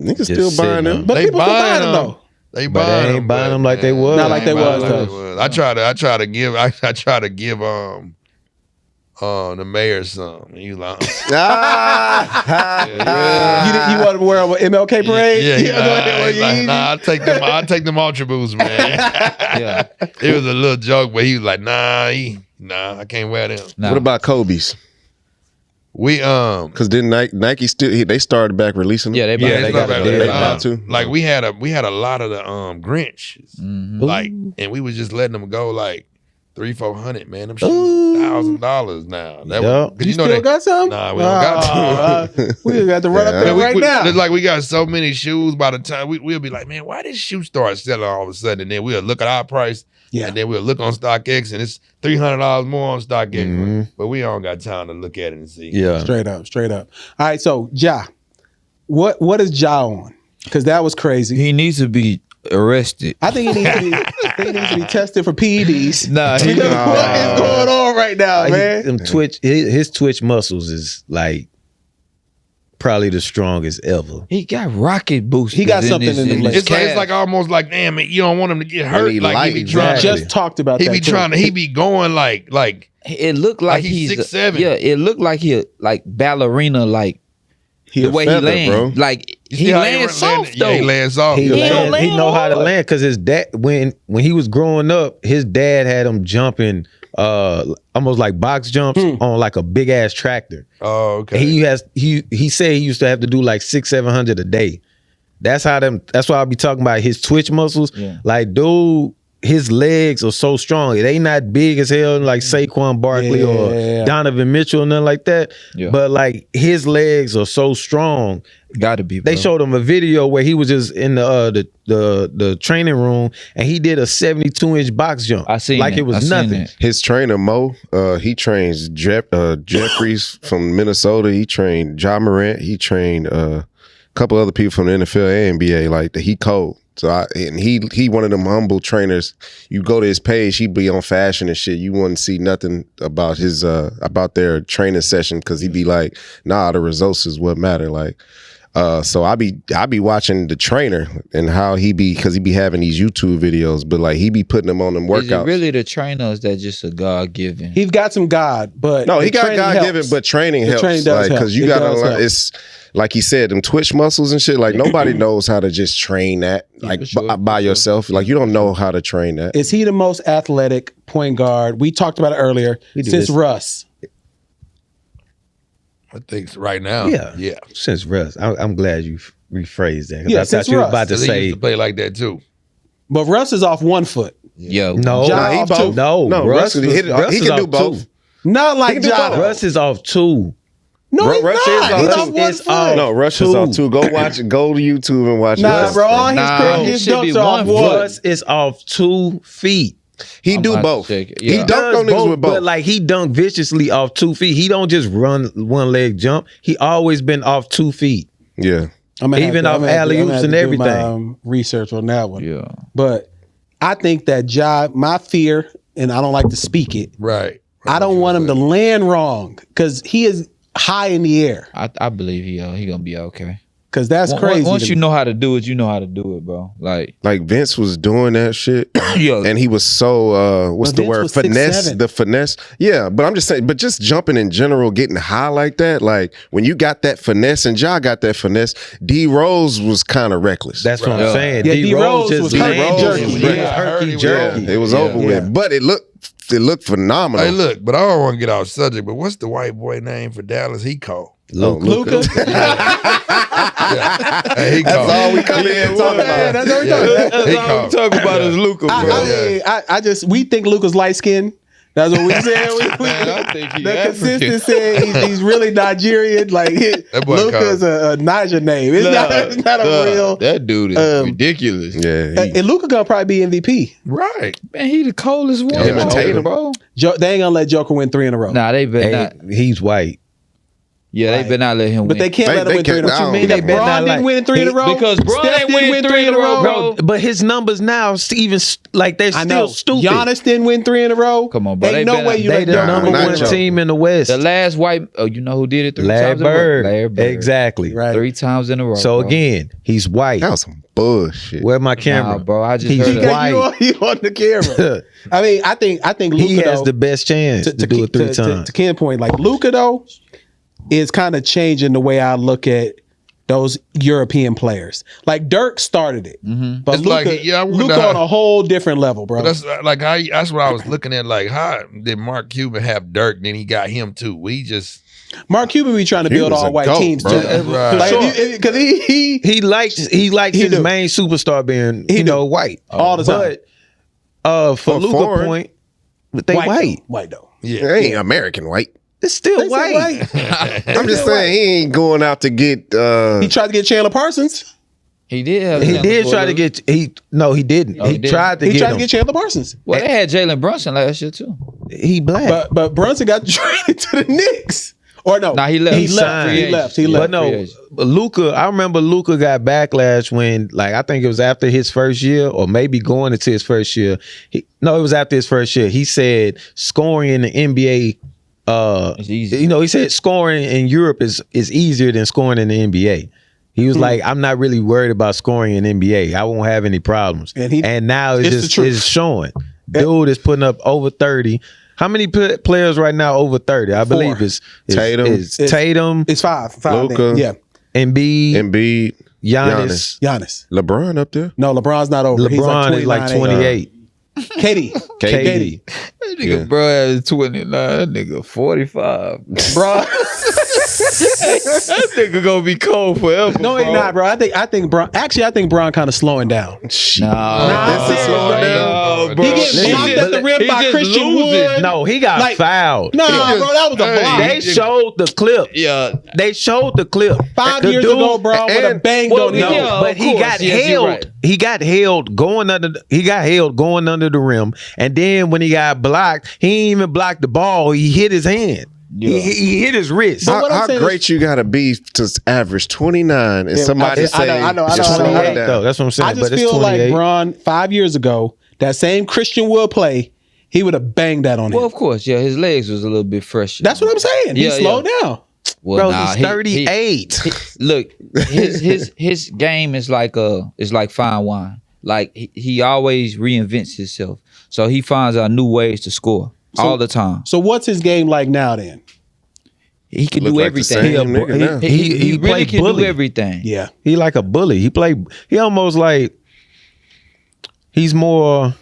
Niggas Just still buying sitting them. on. But They people still buying buying them them. though. They But they buying ain't buying them like they was. Not like they They ain't was, buying them though. like they was. I try to give the mayor some. And you like, You want to wear them with MLK parade? yeah, You wanna wear your like, Yeezys? nah, I take them Ultra Boosts, man. Yeah. It was a little joke, but he was like, nah, I can't wear them. Nah. What about Kobe's? We Because didn't Nike still? They started back releasing them. Yeah, they Yeah, they got back it. there. They about to. Like we had a lot of the Grinches, Mhm. like, and we was just letting them go like $300-400, man. Them shoes $1,000 now. That was, 'cause You know still they- got some? Nah, we don't got We just got to run up Yeah. there Man, right we, now. It's like we got so many shoes. By the time we'll be like, man, why did shoe start selling all of a sudden? And then we'll look at our price, Yeah. and then we'll look on StockX, and it's $300 more on StockX. Mhm. But we don't got time to look at it and see. Yeah. Straight up. All right, so Ja, what is Ja on? Because that was crazy. He needs to be arrested. I think he needs to be tested for PEDs. Nah, he, What is going on right now, man? Them his twitch muscles is like probably the strongest ever. he got rocket boosters. He got something in his leg. It's like almost like, damn, man, you don't want him to get hurt. he Like light, he be trying. exactly. Just talked about He that. be too. trying to. He be going like. It looked like, Like he's he's 6'7". Yeah, it looked like he like ballerina, like He the a way feather, he bro. land. Like You see he how lands soft Yeah, he though. lands soft. He don't land know how to hard. land because his dad when he was growing up, his dad had him jumping almost like box jumps on like a big ass tractor. Oh, okay. He said he used to have to do like 600-700 a day. That's why I be talking about his twitch muscles. Yeah. Like dude his legs are so strong. They not big as hell like Saquon Barkley or Donovan Mitchell or nothing like that. Yeah. But like his legs are so strong. Got to be. Bro. They showed him a video where he was just in the training room and he did a 72-inch box jump. I seen like it was nothing. His trainer Mo, he trains Jeffries from Minnesota. He trained Ja Morant. He trained a couple other people from the NFL and NBA. Like he cold. So he one of them humble trainers. You go to his page, he be on fashion and shit. You wouldn't see nothing about his about their training session because he be like, nah, the results is what matter. Like, so I be watching the trainer and how he be, because he be having these YouTube videos, but like he be putting them on them workouts. Is it really the trainer? Or is that just a God given? He's got some God, but no, he got God given, but training helps. Training does help. Because you gotta learn. It's like he said, them twitch muscles and shit. Like nobody knows how to just train that, like by yourself. Like you don't know how to train that. Is he the most athletic point guard? We talked about it earlier since Russ. I think right now, yeah. Since Russ, I'm glad you rephrased that. Yeah, I thought you were about to say he used to play like that too. But Russ is off one foot. Yo, no, Russ he can do both. Not like Ja. Russ is off two. No, Russ is off. No, Russ is off two. Go watch it. Go to YouTube and watch it. Nah, bro, all his dunks are off one. Russ is off 2 feet. He do both. He dunked on niggas with both. But like he dunked viciously off 2 feet. He don't just run one leg jump. He always been off 2 feet. Yeah. Even off alley-oops and everything. Research on that one. Yeah. But I think that Ja, my fear, and I don't like to speak it. Right. I don't want him to land wrong because he is high in the air. I believe he gonna be okay. Because that's crazy. Once you know how to do it, you know how to do it, bro. Like Vince was doing that shit. And he was so what's the word? Finesse. 6'7". The finesse. Yeah, but I'm just saying, but just jumping in general, getting high like that, like when you got that finesse and Ja got that finesse, D Rose was kind of reckless. That's what I'm saying. Yeah, D Rose was herky jerky. It was over with. But it looked phenomenal. Hey, look, but I don't want to get off subject, but what's the white boy name for Dallas? He called. Luka. Hey, that's all we come in talking about. That's all we talking about is Luka. I just we think Luka's light skinned. That's what we said. I think the consistency. He's really Nigerian. Like Luka's a Niger name. It's not a real. That dude is ridiculous. Yeah, and Luka gonna probably be MVP. Right, man. He the coldest one. Bro. They ain't gonna let Joker win 3 in a row. Nah, they better not. He's white. Yeah, they better not let him win. But they can't let him win 3 in a row. What you mean? Bron didn't win 3 in a row? Because Bron didn't win 3 in a row. Bro, but his numbers now, even like they're still stupid. Giannis didn't win 3 in a row. Come on, bro. Ain't no way you let the number one team in the West. The last white, you know who did it 3 times Larry in a row? Bird. Exactly. Right. 3 times in a row. So again, he's white. That was some bullshit. Where my camera? Nah, bro, I just he's heard white. You on the camera. I mean, I think Luka he has the best chance to do it 3 times. To Ken's point, like Luka though, is kind of changing the way I look at those European players. Like Dirk started it, but Luka on a whole different level, bro. But that's what I was looking at. Like, how did Mark Cuban have Dirk? Then he got him too. Mark Cuban be trying to build all white teams too, because he likes his main superstar being white all the time. But for Luka point, they white though. Yeah, they ain't American white. It's still white. I'm just saying he ain't going out to get. He tried to get Chandler Parsons. He did. He did try to get. He didn't. He tried to get Chandler Parsons. Well, they had Jalen Brunson last year too. He black, but Brunson got traded to the Knicks. Or no, he left. He left. But no, Luka. I remember Luka got backlash when, like, I think it was after his first year, or maybe going into his first year. It was after his first year. He said scoring in the NBA. It's easy. He said scoring in Europe is easier than scoring in the NBA. He was like, I'm not really worried about scoring in NBA. I won't have any problems. And now it's showing. Dude is putting up over 30. How many players right now over 30? I believe it's Tatum. Tatum. It's 5. Luka. Yeah. Embiid. Giannis. LeBron up there? No, LeBron's not over. LeBron is like 28. KD. That nigga, bro, is 29. That nigga 45. Bro. That nigga gonna be cold forever. No, he's not, bro. I think Bron. Actually, I think Bron kind of slowing down. Nah, this is slowing down, bro. He getting blocked at the rim by Christian Wood. No, he got fouled. Nah, bro, that was a block. They showed the clip. Yeah. They showed the clip. 5 years ago, bro, with a bang on him. No, but he got held. He got held going under. He got held going under the rim, and then when he got blocked, he didn't even block the ball. He hit his hand. Yeah. He hit his wrist. How great you gotta be to average 29 and somebody say I know. That's what I'm saying. I just feel like Bron 5 years ago, that same Christian Wood play, he would have banged that on him. Well, of course, yeah, his legs was a little bit fresh. That's what I'm saying. He slowed down. Well, bro, he's 38. Look, his game is like fine wine. Like he always reinvents himself, so he finds out new ways to score all the time. So what's his game like now? Then he can do everything. He really can do everything. Yeah, he like a bully. He almost like he's more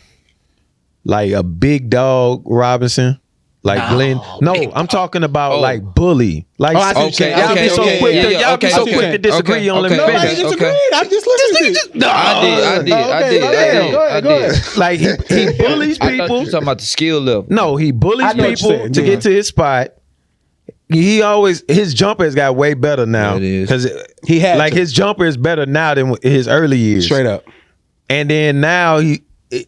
like a big dog Robinson. Like Glenn. No, I'm talking about like bully. Like y'all be so quick to disagree on them. Nobody disagreed. I'm just listening to you. No, I did. Like he bullies people. You talking about the skill level? No, he bullies people to get to his spot. He always his jumper has got way better now because he had like his jumper is better now than his early years. Straight up. And then now he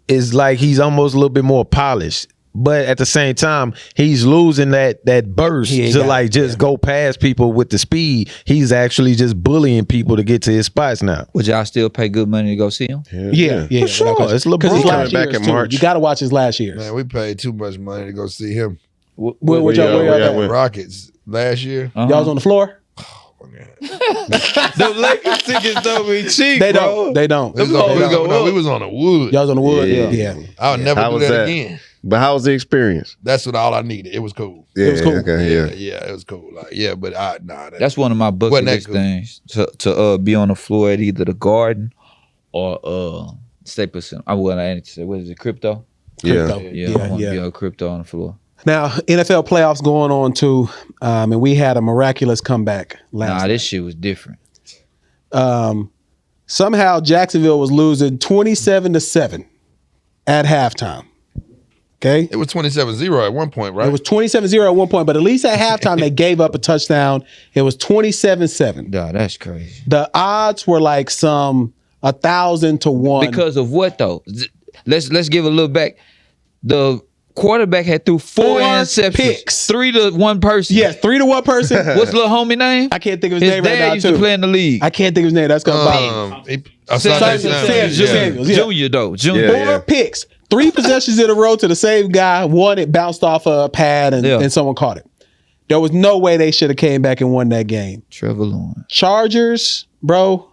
is like he's almost a little bit more polished. But at the same time, he's losing that burst to like just go past people with the speed. He's actually just bullying people to get to his spots now. Would y'all still pay good money to go see him? Yeah, for sure. It's LeBron. Because his last back years in too. March. You got to watch his last years. Man, we paid too much money to go see him. Where y'all at? Rockets last year. Y'all was on the floor? The Lakers tickets don't be cheap, They bro. don't. We was on the wood. Y'all was on the wood? Yeah. I'll never do that again. But how was the experience? That's what all I needed. It was cool. It was cool. Okay, Yeah, it was cool. Like, but that's one of my bucket list things to be on the floor at either the Garden or Staples Center. I want to say, what is it, Crypto? Yeah. I want to be on Crypto on the floor. Now, NFL playoffs going on too, and we had a miraculous comeback last night. This shit was different. Somehow Jacksonville was losing 27-7 at halftime. Okay? It was 27-0 at one point, right? It was 27-0 at one point, but at least at halftime they gave up a touchdown. It was 27-7. Nah, that's crazy. The odds were like some 1,000 to 1. Because of what though? Let's give a little back. The quarterback had threw four interceptions, picks. 3 to 1 person. Yes, 3 to 1 person. What's little homie name? I can't think of his name right now. His dad used to play in the league. I can't think of his name. That's gonna bother me. Samuels, Junior though. Junior. 4 picks, 3 possessions in a row to the same guy. One, it bounced off a pad and someone caught it. There was no way they should have came back and won that game. Trevor Lawrence. Chargers, bro,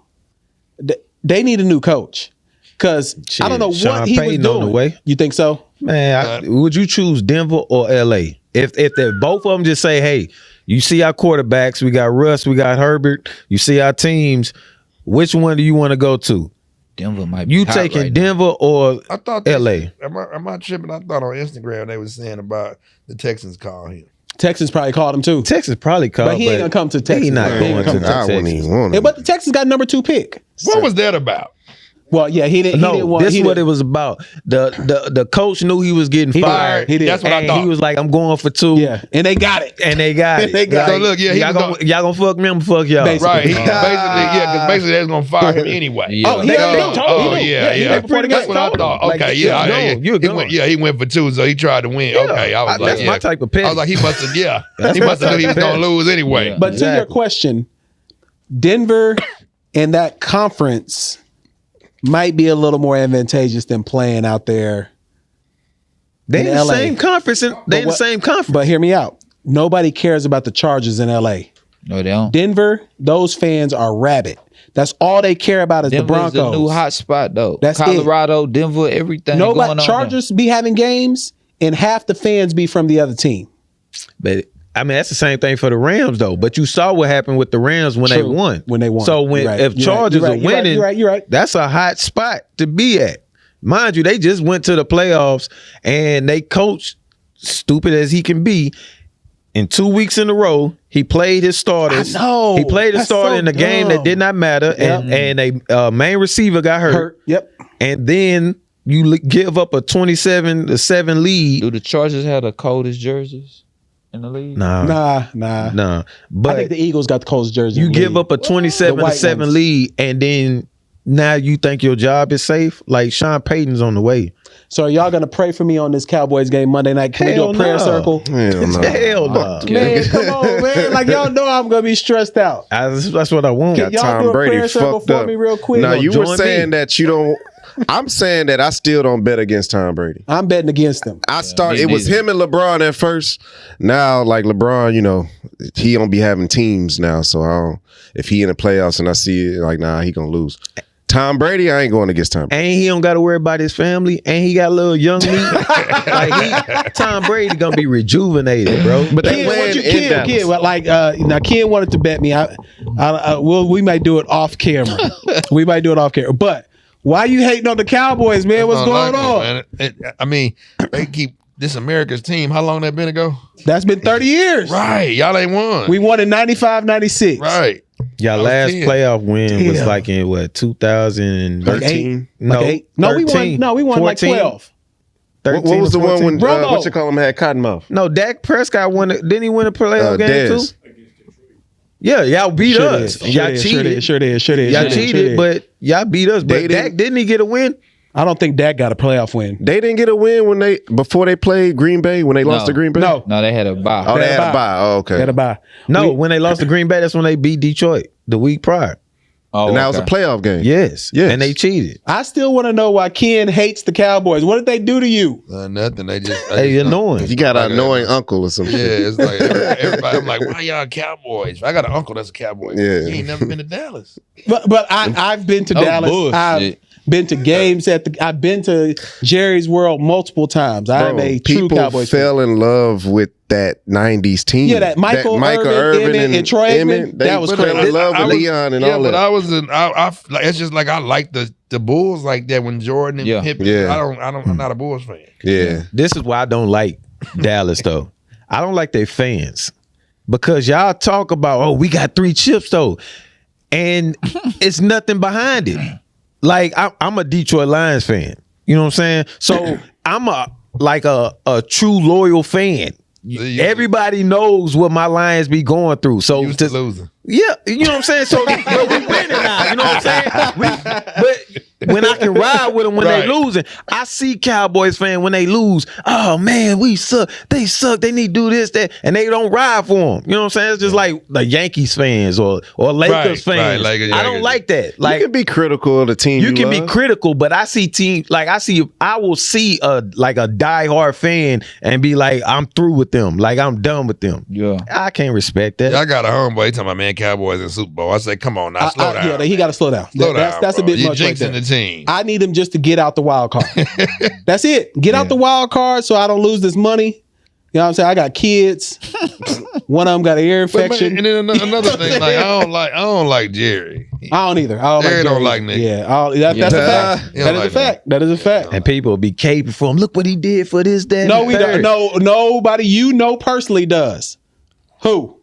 they need a new coach. Because I don't know what he was doing. On the way. You think so? Man, would you choose Denver or LA? If both of them just say, hey, you see our quarterbacks, we got Russ, we got Herbert, you see our teams, which one do you want to go to? Denver might be You taking right Denver or I thought LA? Am I tripping? I thought on Instagram they were saying about the Texans call him. Texans probably called him too. Texas probably called him. But he ain't gonna come to Texas. He not going to Texas. But the Texans got number 2 pick. What was that about? Well, yeah, he didn't. This is what it was about. The coach knew he was getting fired. He did. That's what I thought. He was like, I'm going for 2. Yeah, and they got it. So look, y'all gonna fuck me, I'm gonna fuck y'all. Basically. Right. Because basically they was gonna fire him anyway. Yeah. That's what I thought. Okay, he went for 2, so he tried to win. Okay, I was like, that's my type of pick. I was like, he must have knew he was gonna lose anyway. But to your question, Denver and that conference might be a little more advantageous than playing out there. They in the same conference. They in the same conference. But hear me out. Nobody cares about the Chargers in LA. No, they don't. Denver, those fans are rabid. That's all they care about is the Broncos. Denver's the new hot spot though. That's Colorado, Denver, everything. Nobody. Chargers be having games, and half the fans be from the other team. But I mean, that's the same thing for the Rams, though. But you saw what happened with the Rams when they won. So if Chargers are winning, you're right. That's a hot spot to be at. Mind you, they just went to the playoffs and they coach, stupid as he can be, in 2 weeks in a row, he played his starters. I know. He played his That's starter so in a game that dumb. did not matter, and a main receiver got hurt. Yep. And then you give up a 27-7 lead. Do the Chargers have the coldest jerseys in the league? Nah. But I think the Eagles got the coldest jersey. you in the give league. up a The white 27-7 ones. lead, and then now you think your job is safe? Like Sean Payton's on the way. So are y'all gonna pray for me on this Cowboys game Monday night? Can we do Hell a prayer no. circle? Hell no. Hell no. Man, come on, man. Like y'all know I'm gonna be stressed out. That's what I want. Can y'all Tom do a Brady prayer circle fucked for up. me real quick? No, you were join saying me. that you don't. I'm saying that I still don't bet against Tom Brady. I'm betting against him. I started. me It was neither. him and LeBron at first. Now, like LeBron, he don't be having teams now. So I don't. If he in the playoffs and I see it, like, nah, he gonna lose. Tom Brady, I ain't going against Tom Brady. And he don't got to worry about his family, and he got a little young meat. Tom Brady gonna be rejuvenated, bro. But they Ken, win what you, in Ken, Dallas. Ken, well, like, now Ken wanted to bet me. We might do it off camera. We might do it off camera. But why you hating on the Cowboys, man? What's going on? I mean, they keep this America's team. How long that been ago? That's been 30 years. Right, y'all ain't won. We won in 95, 96. right. Y'all I was last 10. playoff win was Yeah. like in what 2013? Like eight? No, Like eight? No, we won like 14? 12. 13 What was or the one 14? when Romo. what you call him had Cottonmouth? No, Dak Prescott won. Didn't he win a playoff game Dez. too? Yeah, y'all beat Sure us. did. Y'all Sure cheated. did. Sure did. Y'all cheated, but y'all beat us. They But Dak didn't he get a win? I don't think Dak got a playoff win. They didn't get a win before they played Green Bay when they lost to Green Bay. No. No, they had a bye. Oh, they had a a bye. Oh, okay. Got to buy. No, when they lost to Green Bay, that's when they beat Detroit the week prior. Oh, And that was a okay. playoff game. Yes, Yes. and they cheated. I still want to know why Ken hates the Cowboys. What did they do to you? Nothing. They just Hey, annoying. You got Like an annoying uncle or some Yeah, shit. it's like everybody. I'm like, why y'all Cowboys? I got an uncle that's a Cowboy. Yeah. He ain't never been to Dallas. But I've been to Oh, Dallas. bullshit. I've been to games I've been to Jerry's World multiple times. I'm a true people Cowboys fan. fell in love with that 90s team. Yeah, that Michael Irvin, Emmett, and Troy Aikman, that was they fell crazy. in love with I was- Leon and yeah, all but that. I was in. I like it's just like I like the Bulls like that when Jordan and Yeah. Pippen. Yeah. I'm not a Bulls fan. Yeah. This is why I don't like Dallas though. I don't like their fans because y'all talk about, oh, we got 3 chips though, and it's nothing behind it. Like I'm a Detroit Lions fan. You know what I'm saying? So I'm a true loyal fan. You- Everybody knows what my Lions be going through. So Used to losing. yeah, you know what I'm saying? So but we winning now, you know what I'm saying? But when I can ride with them when they Right. losing, I see Cowboys fan when they lose. Oh man, we suck. They suck. They need to do this, that, and they don't ride for them. You know what I'm saying? It's just like the Yankees fans or Lakers Right, fans. Lakers, I don't Yankees. like that. You Like can be critical of the team. you can be love. critical, but I see teams like I will see a diehard fan and be like, I'm through with them. Like I'm done with them. Yeah. I can't respect that. Yeah, I got a homeboy. He talking about, man, Cowboys in Super Bowl. I say, come on now, slow down. Yeah, he got to slow down. Slow down, That's a bro. bit You much right jinxing there. the team. I need him just to get out the wild card. That's it. Get out the wild card so I don't lose this money. You know what I'm saying? I got kids. One of them got an ear But, man, infection. and then another thing, like I don't like Jerry. I don't either. I Jerry don't Jerry. like niggas. Yeah, that's a fact. He don't That is a like fact. That is a fact. And people be caping for him. Look what he did for this, that. No, and we the don't. third. No, nobody you know personally does. Who?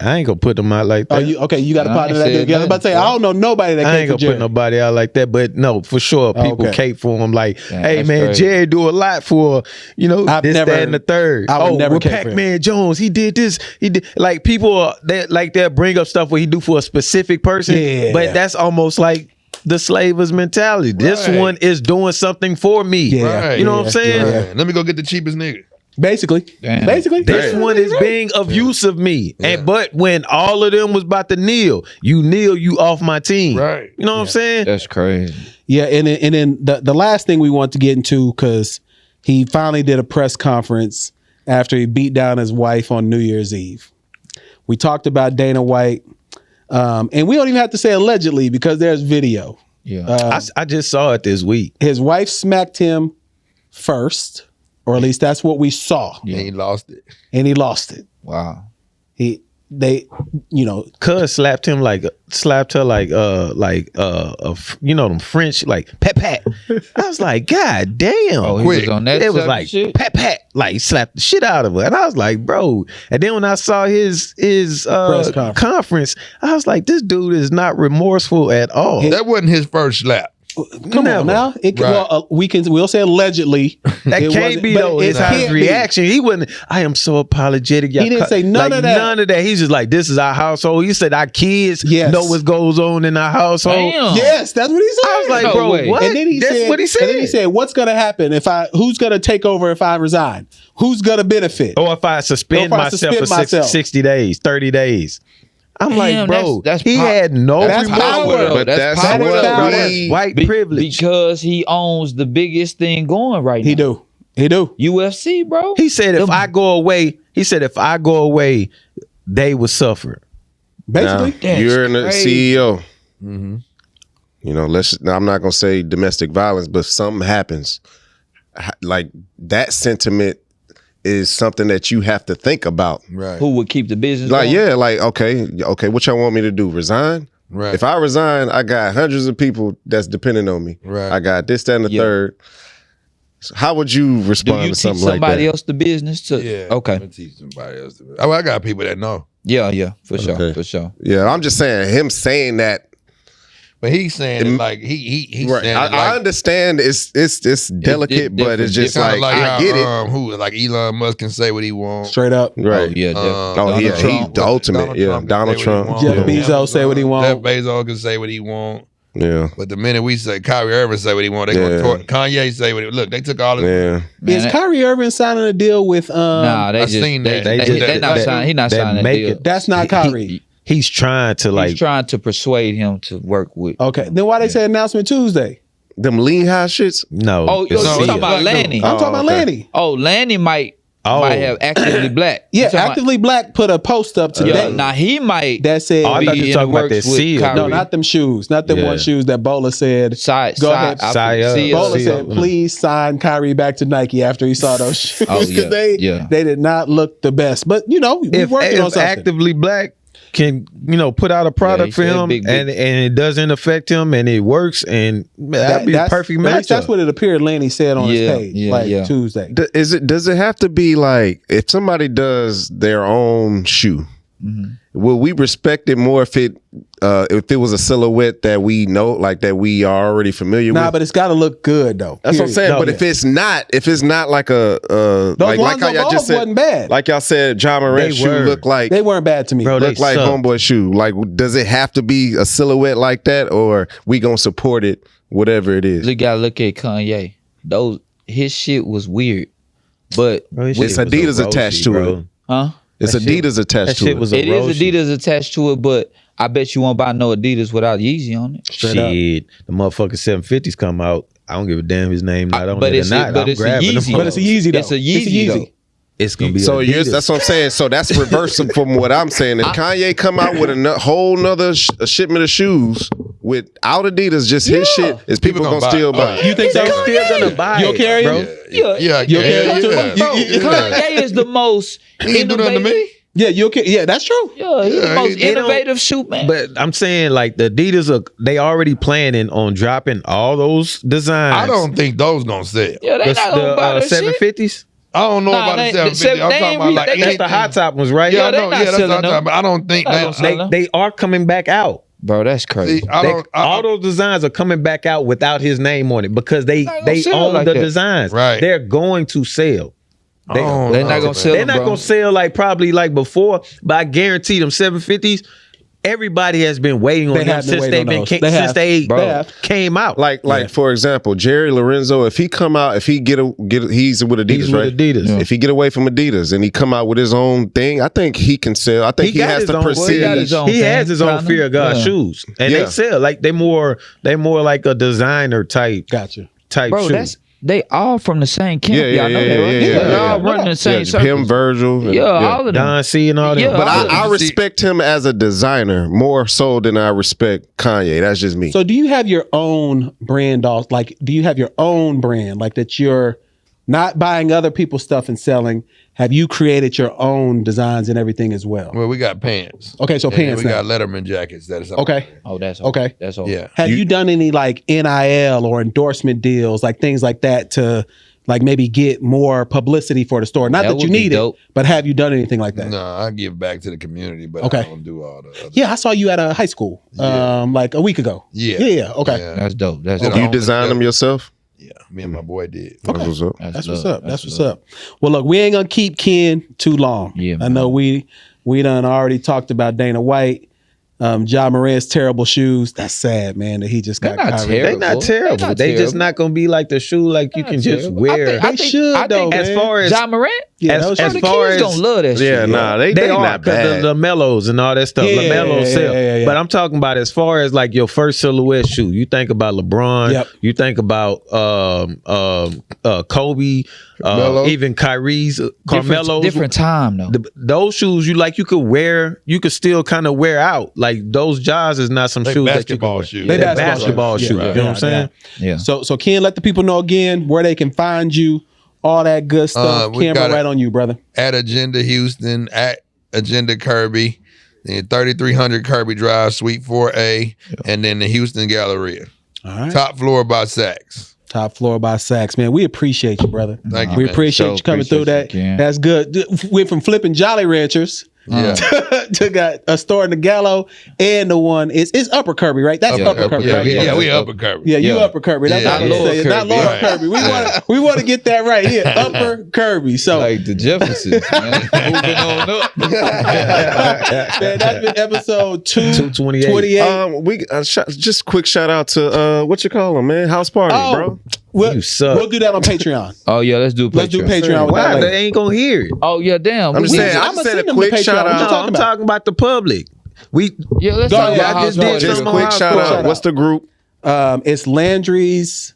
I ain't gonna put them out like that. Oh, you okay? You got a I partner ain't that said together. I was about to say I don't know nobody that I came ain't for gonna Jerry. put nobody out like that, but no, for sure, people Okay. cape for him. Like, Yeah, hey that's man, crazy. Jerry do a lot for I've this, never- that, and the third. I would never with cape for him. Pac-Man Jones, he did this. He did like people they'll bring up stuff what he do for a specific person, Yeah. but that's almost like the slavers mentality. This Right. one is doing something for me. Yeah. Right. You know what I'm saying? Right. Let me go get the cheapest nigga. Basically, Damn. basically, This one is being of use of me. And but when all of them was about to kneel, you off my team. Right. You know what I'm saying? That's crazy. Yeah, and then the last thing we want to get into, because he finally did a press conference after he beat down his wife on New Year's Eve. We talked about Dana White, and we don't even have to say allegedly because there's video. Yeah. I just saw it this week. His wife smacked him first, or at least that's what we saw, And he lost it. and he lost it. Wow. they, you know, Cuz slapped her like them French like pat pat. I was like, God damn. Oh, he was on that. It was type of like shit? pat pat, like slapped the shit out of her, and I was like, bro. And then when I saw his Press conference, I was like, this dude is not remorseful at all. That wasn't his first slap. come Never. on now. It, Right. well, we'll say allegedly. That It can't wasn't- be but though. it It's his can't be. reaction. He wouldn't. I am so apologetic. He didn't say none of that. None of that. He's just like, this is our household. He said our kids Yes. know what goes on in our household. Damn. Yes, that's what he said. I was like, No bro, way. what? And then he That's said, what he said. And then he said, "What's going to happen who's going to take over if I resign? Who's going to benefit?" Or if I suspend Or if I myself suspend for myself. 60 days, 30 days. I'm like, Damn, bro, that's he pow- had no That's remorse. power. though. But that's power, what though. power. That's white privilege. Because he owns the biggest thing going right He now. do. UFC, bro. He said, if I go away, they will suffer. Basically, Now, you're in the crazy. CEO. Mm-hmm. You know, I'm not gonna say domestic violence, but something happens. Like that sentiment is something that you have to think about. Right. Who would keep the business Like, going? yeah, like, okay, what y'all want me to do? Resign? Right. If I resign, I got hundreds of people that's depending on me. Right. I got this, that, and the Yeah. third. So how would you Do respond you to teach something like somebody that? else the business to? Yeah. I'm Okay. gonna teach somebody else. I got people that know. Yeah, for sure, Okay. for sure. Yeah, I'm just saying, him saying that. But he's saying it like he's Right. saying it I like understand it's delicate, but it's just kinda like, I how, get it. who like Elon Musk can say what he wants. straight up. Right. Oh, yeah, Oh, yeah, he the ultimate. Yeah, Donald Trump. Jeff Yeah. Bezos say what he want. Jeff Bezos can say what he want. Yeah. But the minute we say Kyrie Irving say what he want, they Yeah. gonna Kanye say what he look. They took all of Yeah. Man, Is that- Kyrie Irving signing a deal with? Nah, they I just seen they, that. they, They they, just- not that- signing. He not that signing a make deal. it- That's not Kyrie. He's trying to like. He's trying to persuade him to work with. Okay, then why they say announcement Tuesday? Them lean high shits. No. Oh, it's you no, talking Sia. about Lanny? I'm talking about okay. Lanny. Oh, Lanny might Oh. have actively black. You Yeah, talking about- Actively Black put a post up today Yeah, now he might. that said, Oh, I thought you be were in talking the about that works with Sia. Kyrie. no, not them shoes, not them Yeah. one shoes that Bola said. Side, Go ahead. Sia. Bola Sia. said, please sign Kyrie back to Nike after he saw those shoes Oh, because yeah. they did not look the best. But you know, we're If working on something. Actively Black can put out a product he for said him big. and it doesn't affect him and it works and that'd be a That's- perfect at least match. That's what it appeared Lanny said on his Yeah, page, yeah. Tuesday. Does it have to be like if somebody does their own shoe? Will we respect it more if it was a silhouette that we know, like that we are already familiar Nah, with? but it's got to look good though. That's what I'm saying. No, but yeah. if it's not like a like Lonzo how y'all balls just said, wasn't bad. like y'all said, John Morant They shoe were. look like They weren't bad to me. Bro, look they like suck. homeboy shoe. Like, does it have to be a silhouette like that, or we gonna support it, whatever it is? You gotta look at Kanye. His shit was weird, but Bro, his shit It's was a Adidas roasty, attached to bro. it. huh? It's That shit- Adidas attached That to shit it. was a It is roasty. Adidas attached to it, but I bet you won't buy no Adidas without Yeezy on it. Straight up. Shit, the motherfucking 750s come out. I don't give a damn his name not on But it or it's not. but I'm it's a grabbing them. Yeezy. But it's a Yeezy though. It's a Yeezy. Though. It's gonna be So Adidas. that's what I'm saying. So that's reversal from what I'm saying. If Kanye come out with a whole nother shipment of shoes without Adidas, just his shit, is people gonna buy still it. buy it? You think so? They're still gonna buy You'll it, carry bro. him? Yeah, You'll carry him too? Bro, You- Kanye is the most He didn't do nothing to me. Yeah, that's true. Yeah, he's the Yeah, most they don't- innovative shoe man. But I'm saying like the Adidas they already planning on dropping all those designs. I don't think those gonna sell. yeah, they the, not gonna buy that shit. 750s. I don't know Nah, about they- the 750. I'm they talking ain't about really- like they- That's anything. the hot top ones, right? Yeah, Yeah, I they know. not Yeah, that's what selling I'm talking them. about. I don't think They they. don't sell They are coming back out. Bro, that's crazy. See, I don't. All those designs are coming back out without his name on it because they Not gonna sell own like the that. designs. Right. They're going to sell. They're They're not gonna sell They're them, not bro. gonna sell like probably like before, but I guarantee them 750s. Everybody has been waiting on They them have been since waiting they've on been those. They since have. they Bro. They have. came out. Like for example, Jerry Lorenzo, if he come out, if he get he's with Adidas, He's right? with Adidas. Yeah. If he get away from Adidas and he come out with his own thing, I think he can sell. I think he got has his to own- well, proceed. he got his own He thing, has his own kinda. Fear of God Yeah. shoes, and Yeah. they sell like they more like a designer type Gotcha. Bro, shoe. they all from the same camp. Yeah, yeah, Y'all know yeah, that, right? yeah, They're yeah, all yeah. running the same Yeah, circles. him, Virgil, and- Yeah, all of them. Don C and all that. Yeah. But I See- respect him as a designer more so than I respect Kanye. That's just me. So do you have your own brand? Like, do you have your own brand like that you're not buying other people's stuff and selling, have you created your own designs and everything as well? Well, we got pants. Okay, so And pants. we now. got Letterman jackets. That is Okay. Oh, that's Okay. That's all. Yeah. Have you done any like NIL or endorsement deals, like things like that, to like maybe get more publicity for the store? Not That that you would be need it, dope. but have you done anything like that? No, I give back to the community, but Okay. I don't do all the other. Yeah, I saw you at a high school, Yeah. like a week ago. Yeah. Yeah. Okay. Yeah. That's dope. That's You dope. know, You design them yourself? Yeah, me and my boy did. That's what's up. That's what's love. up. That's what's up. Well, look, we ain't gonna keep Ken too long. Yeah, I know we done already talked about Dana White, Ja Morant's terrible shoes. That's sad, man, that he just They're got not Kyrie. terrible. They not terrible. They're not They just terrible. not gonna be like the shoe like you can just terrible. wear. They should, though, as man. far as Ja Morant? Yeah, as- those as shoes- The far kids as- gonna love that shit. Yeah, nah, they they are not because bad. the mellows and all that stuff. Yeah, LaMelo yeah, sell. yeah. But I'm talking about as far as like your first silhouette shoe. You think about LeBron. Yep. You think about Kobe. Melo. Even Kyrie's, Carmelo's. Different time though. Those shoes you could wear. You could still kind of wear out. Like those jaws is not some They shoes that you can basketball wear. shoes. They They're basketball basketball shoes. shoes. Yeah, You know what I'm saying? Yeah. So Ken, let the people know again where they can find you, all that good stuff. We Camera got it. right on you, brother. At Agenda Houston, at Agenda Kirby, then 3300 Kirby Drive, Suite 4A, and then the Houston Galleria. All right. Top floor by Saks. Top floor by Saks, man. We appreciate you, brother. Thank you, We man. appreciate So you coming through appreciate that. you, Ken. That's good. Went from flipping Jolly Ranchers Yeah. to got a store in the Gallo and the one it's Upper Kirby, right? That's Upper Kirby. Yeah, right? yeah, we Upper Kirby. Yeah, you Yeah. Upper Kirby. That's Yeah, what I'm Lower saying. Not Kirby. Lower Right. Kirby. We want to get that right here. Upper Kirby. So Like the Jeffersons, man. Moving on up. man, that's been episode 228. 228. Just quick shout out to what you call them, man? House party, Oh, bro. We'll, You suck. we'll do that on Patreon. Oh yeah, let's do Patreon. Let's do Patreon with that Wow, later. they ain't gonna hear it. Oh yeah, damn. I'm just saying. I I'ma just said send a them quick to Patreon. shout What you out. talking I'm talking about the public. We Yeah, let's Go talk ahead. about I house just did party. some Just on quick House shout Party. out. What's the group? It's Landry's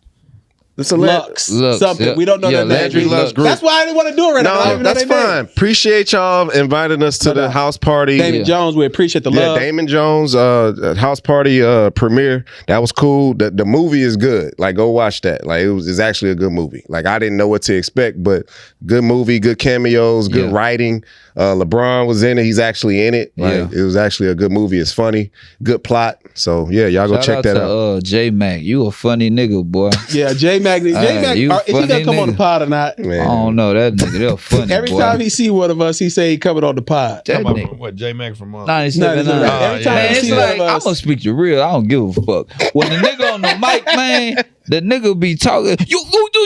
It's a Lux. Lux, Something. yeah. We don't know Yeah, their name. Landry Lux group. That's why I didn't want to do it right now. I don't No, even know that's their name. fine. Appreciate y'all inviting us to the house party. Damon Jones, we appreciate the Yeah, love. Damon Jones, house party premiere. That was cool. The movie is good. Like, go watch that. Like, it's actually a good movie. Like, I didn't know what to expect, but good movie, good cameos, good writing. LeBron was in it. He's actually in it. Like, it was actually a good movie. It's funny, good plot. So yeah, y'all go check that out. J Mac, you a funny nigga, boy. Yeah, J Mac. J Mac, you is he gonna funny come on the nigga. pod or not? Man. I don't know that nigga. They're funny. Every boy. time he see one of us, he say he coming on the pod. that Talking nigga. about what, J-Mac from 97. No, every time Man, he it's see like, one of I'm us, gonna speak the real. I don't give a fuck. When the nigga on the mic, man, the nigga be talking. You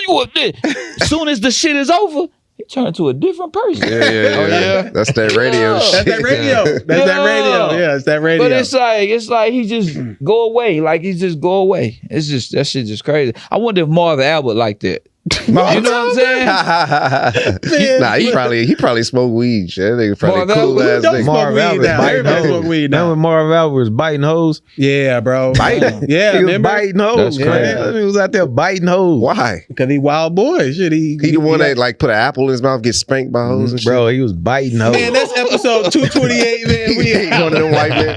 what this? Soon as the shit is over, he turn to a different person. Yeah. Oh, yeah? That's that radio Yeah. shit. that's that radio. That's that radio. Yeah, it's that radio. But it's like he just go away. Like he just go away. It's just that shit just crazy. I wonder if Marvin Albert like that. You know what I'm saying? Nah, he probably smoked weed. Shit. That nigga probably Marv cool Albert, ass don't nigga. smoke Marv weed Albert now. biting Everybody hoes. smoke weed Now now. when Marv Albert was biting hoes, Yeah, bro. Biting? Yeah, he was remember? biting hoes. That's crazy. Man. He was out there biting hoes. Why? Because he wild boy. Shit, He the one that like put an apple in his mouth, get spanked by hoes and shit. Bro, he was biting hoes. Man, that's episode 228, man. We He one of them white men.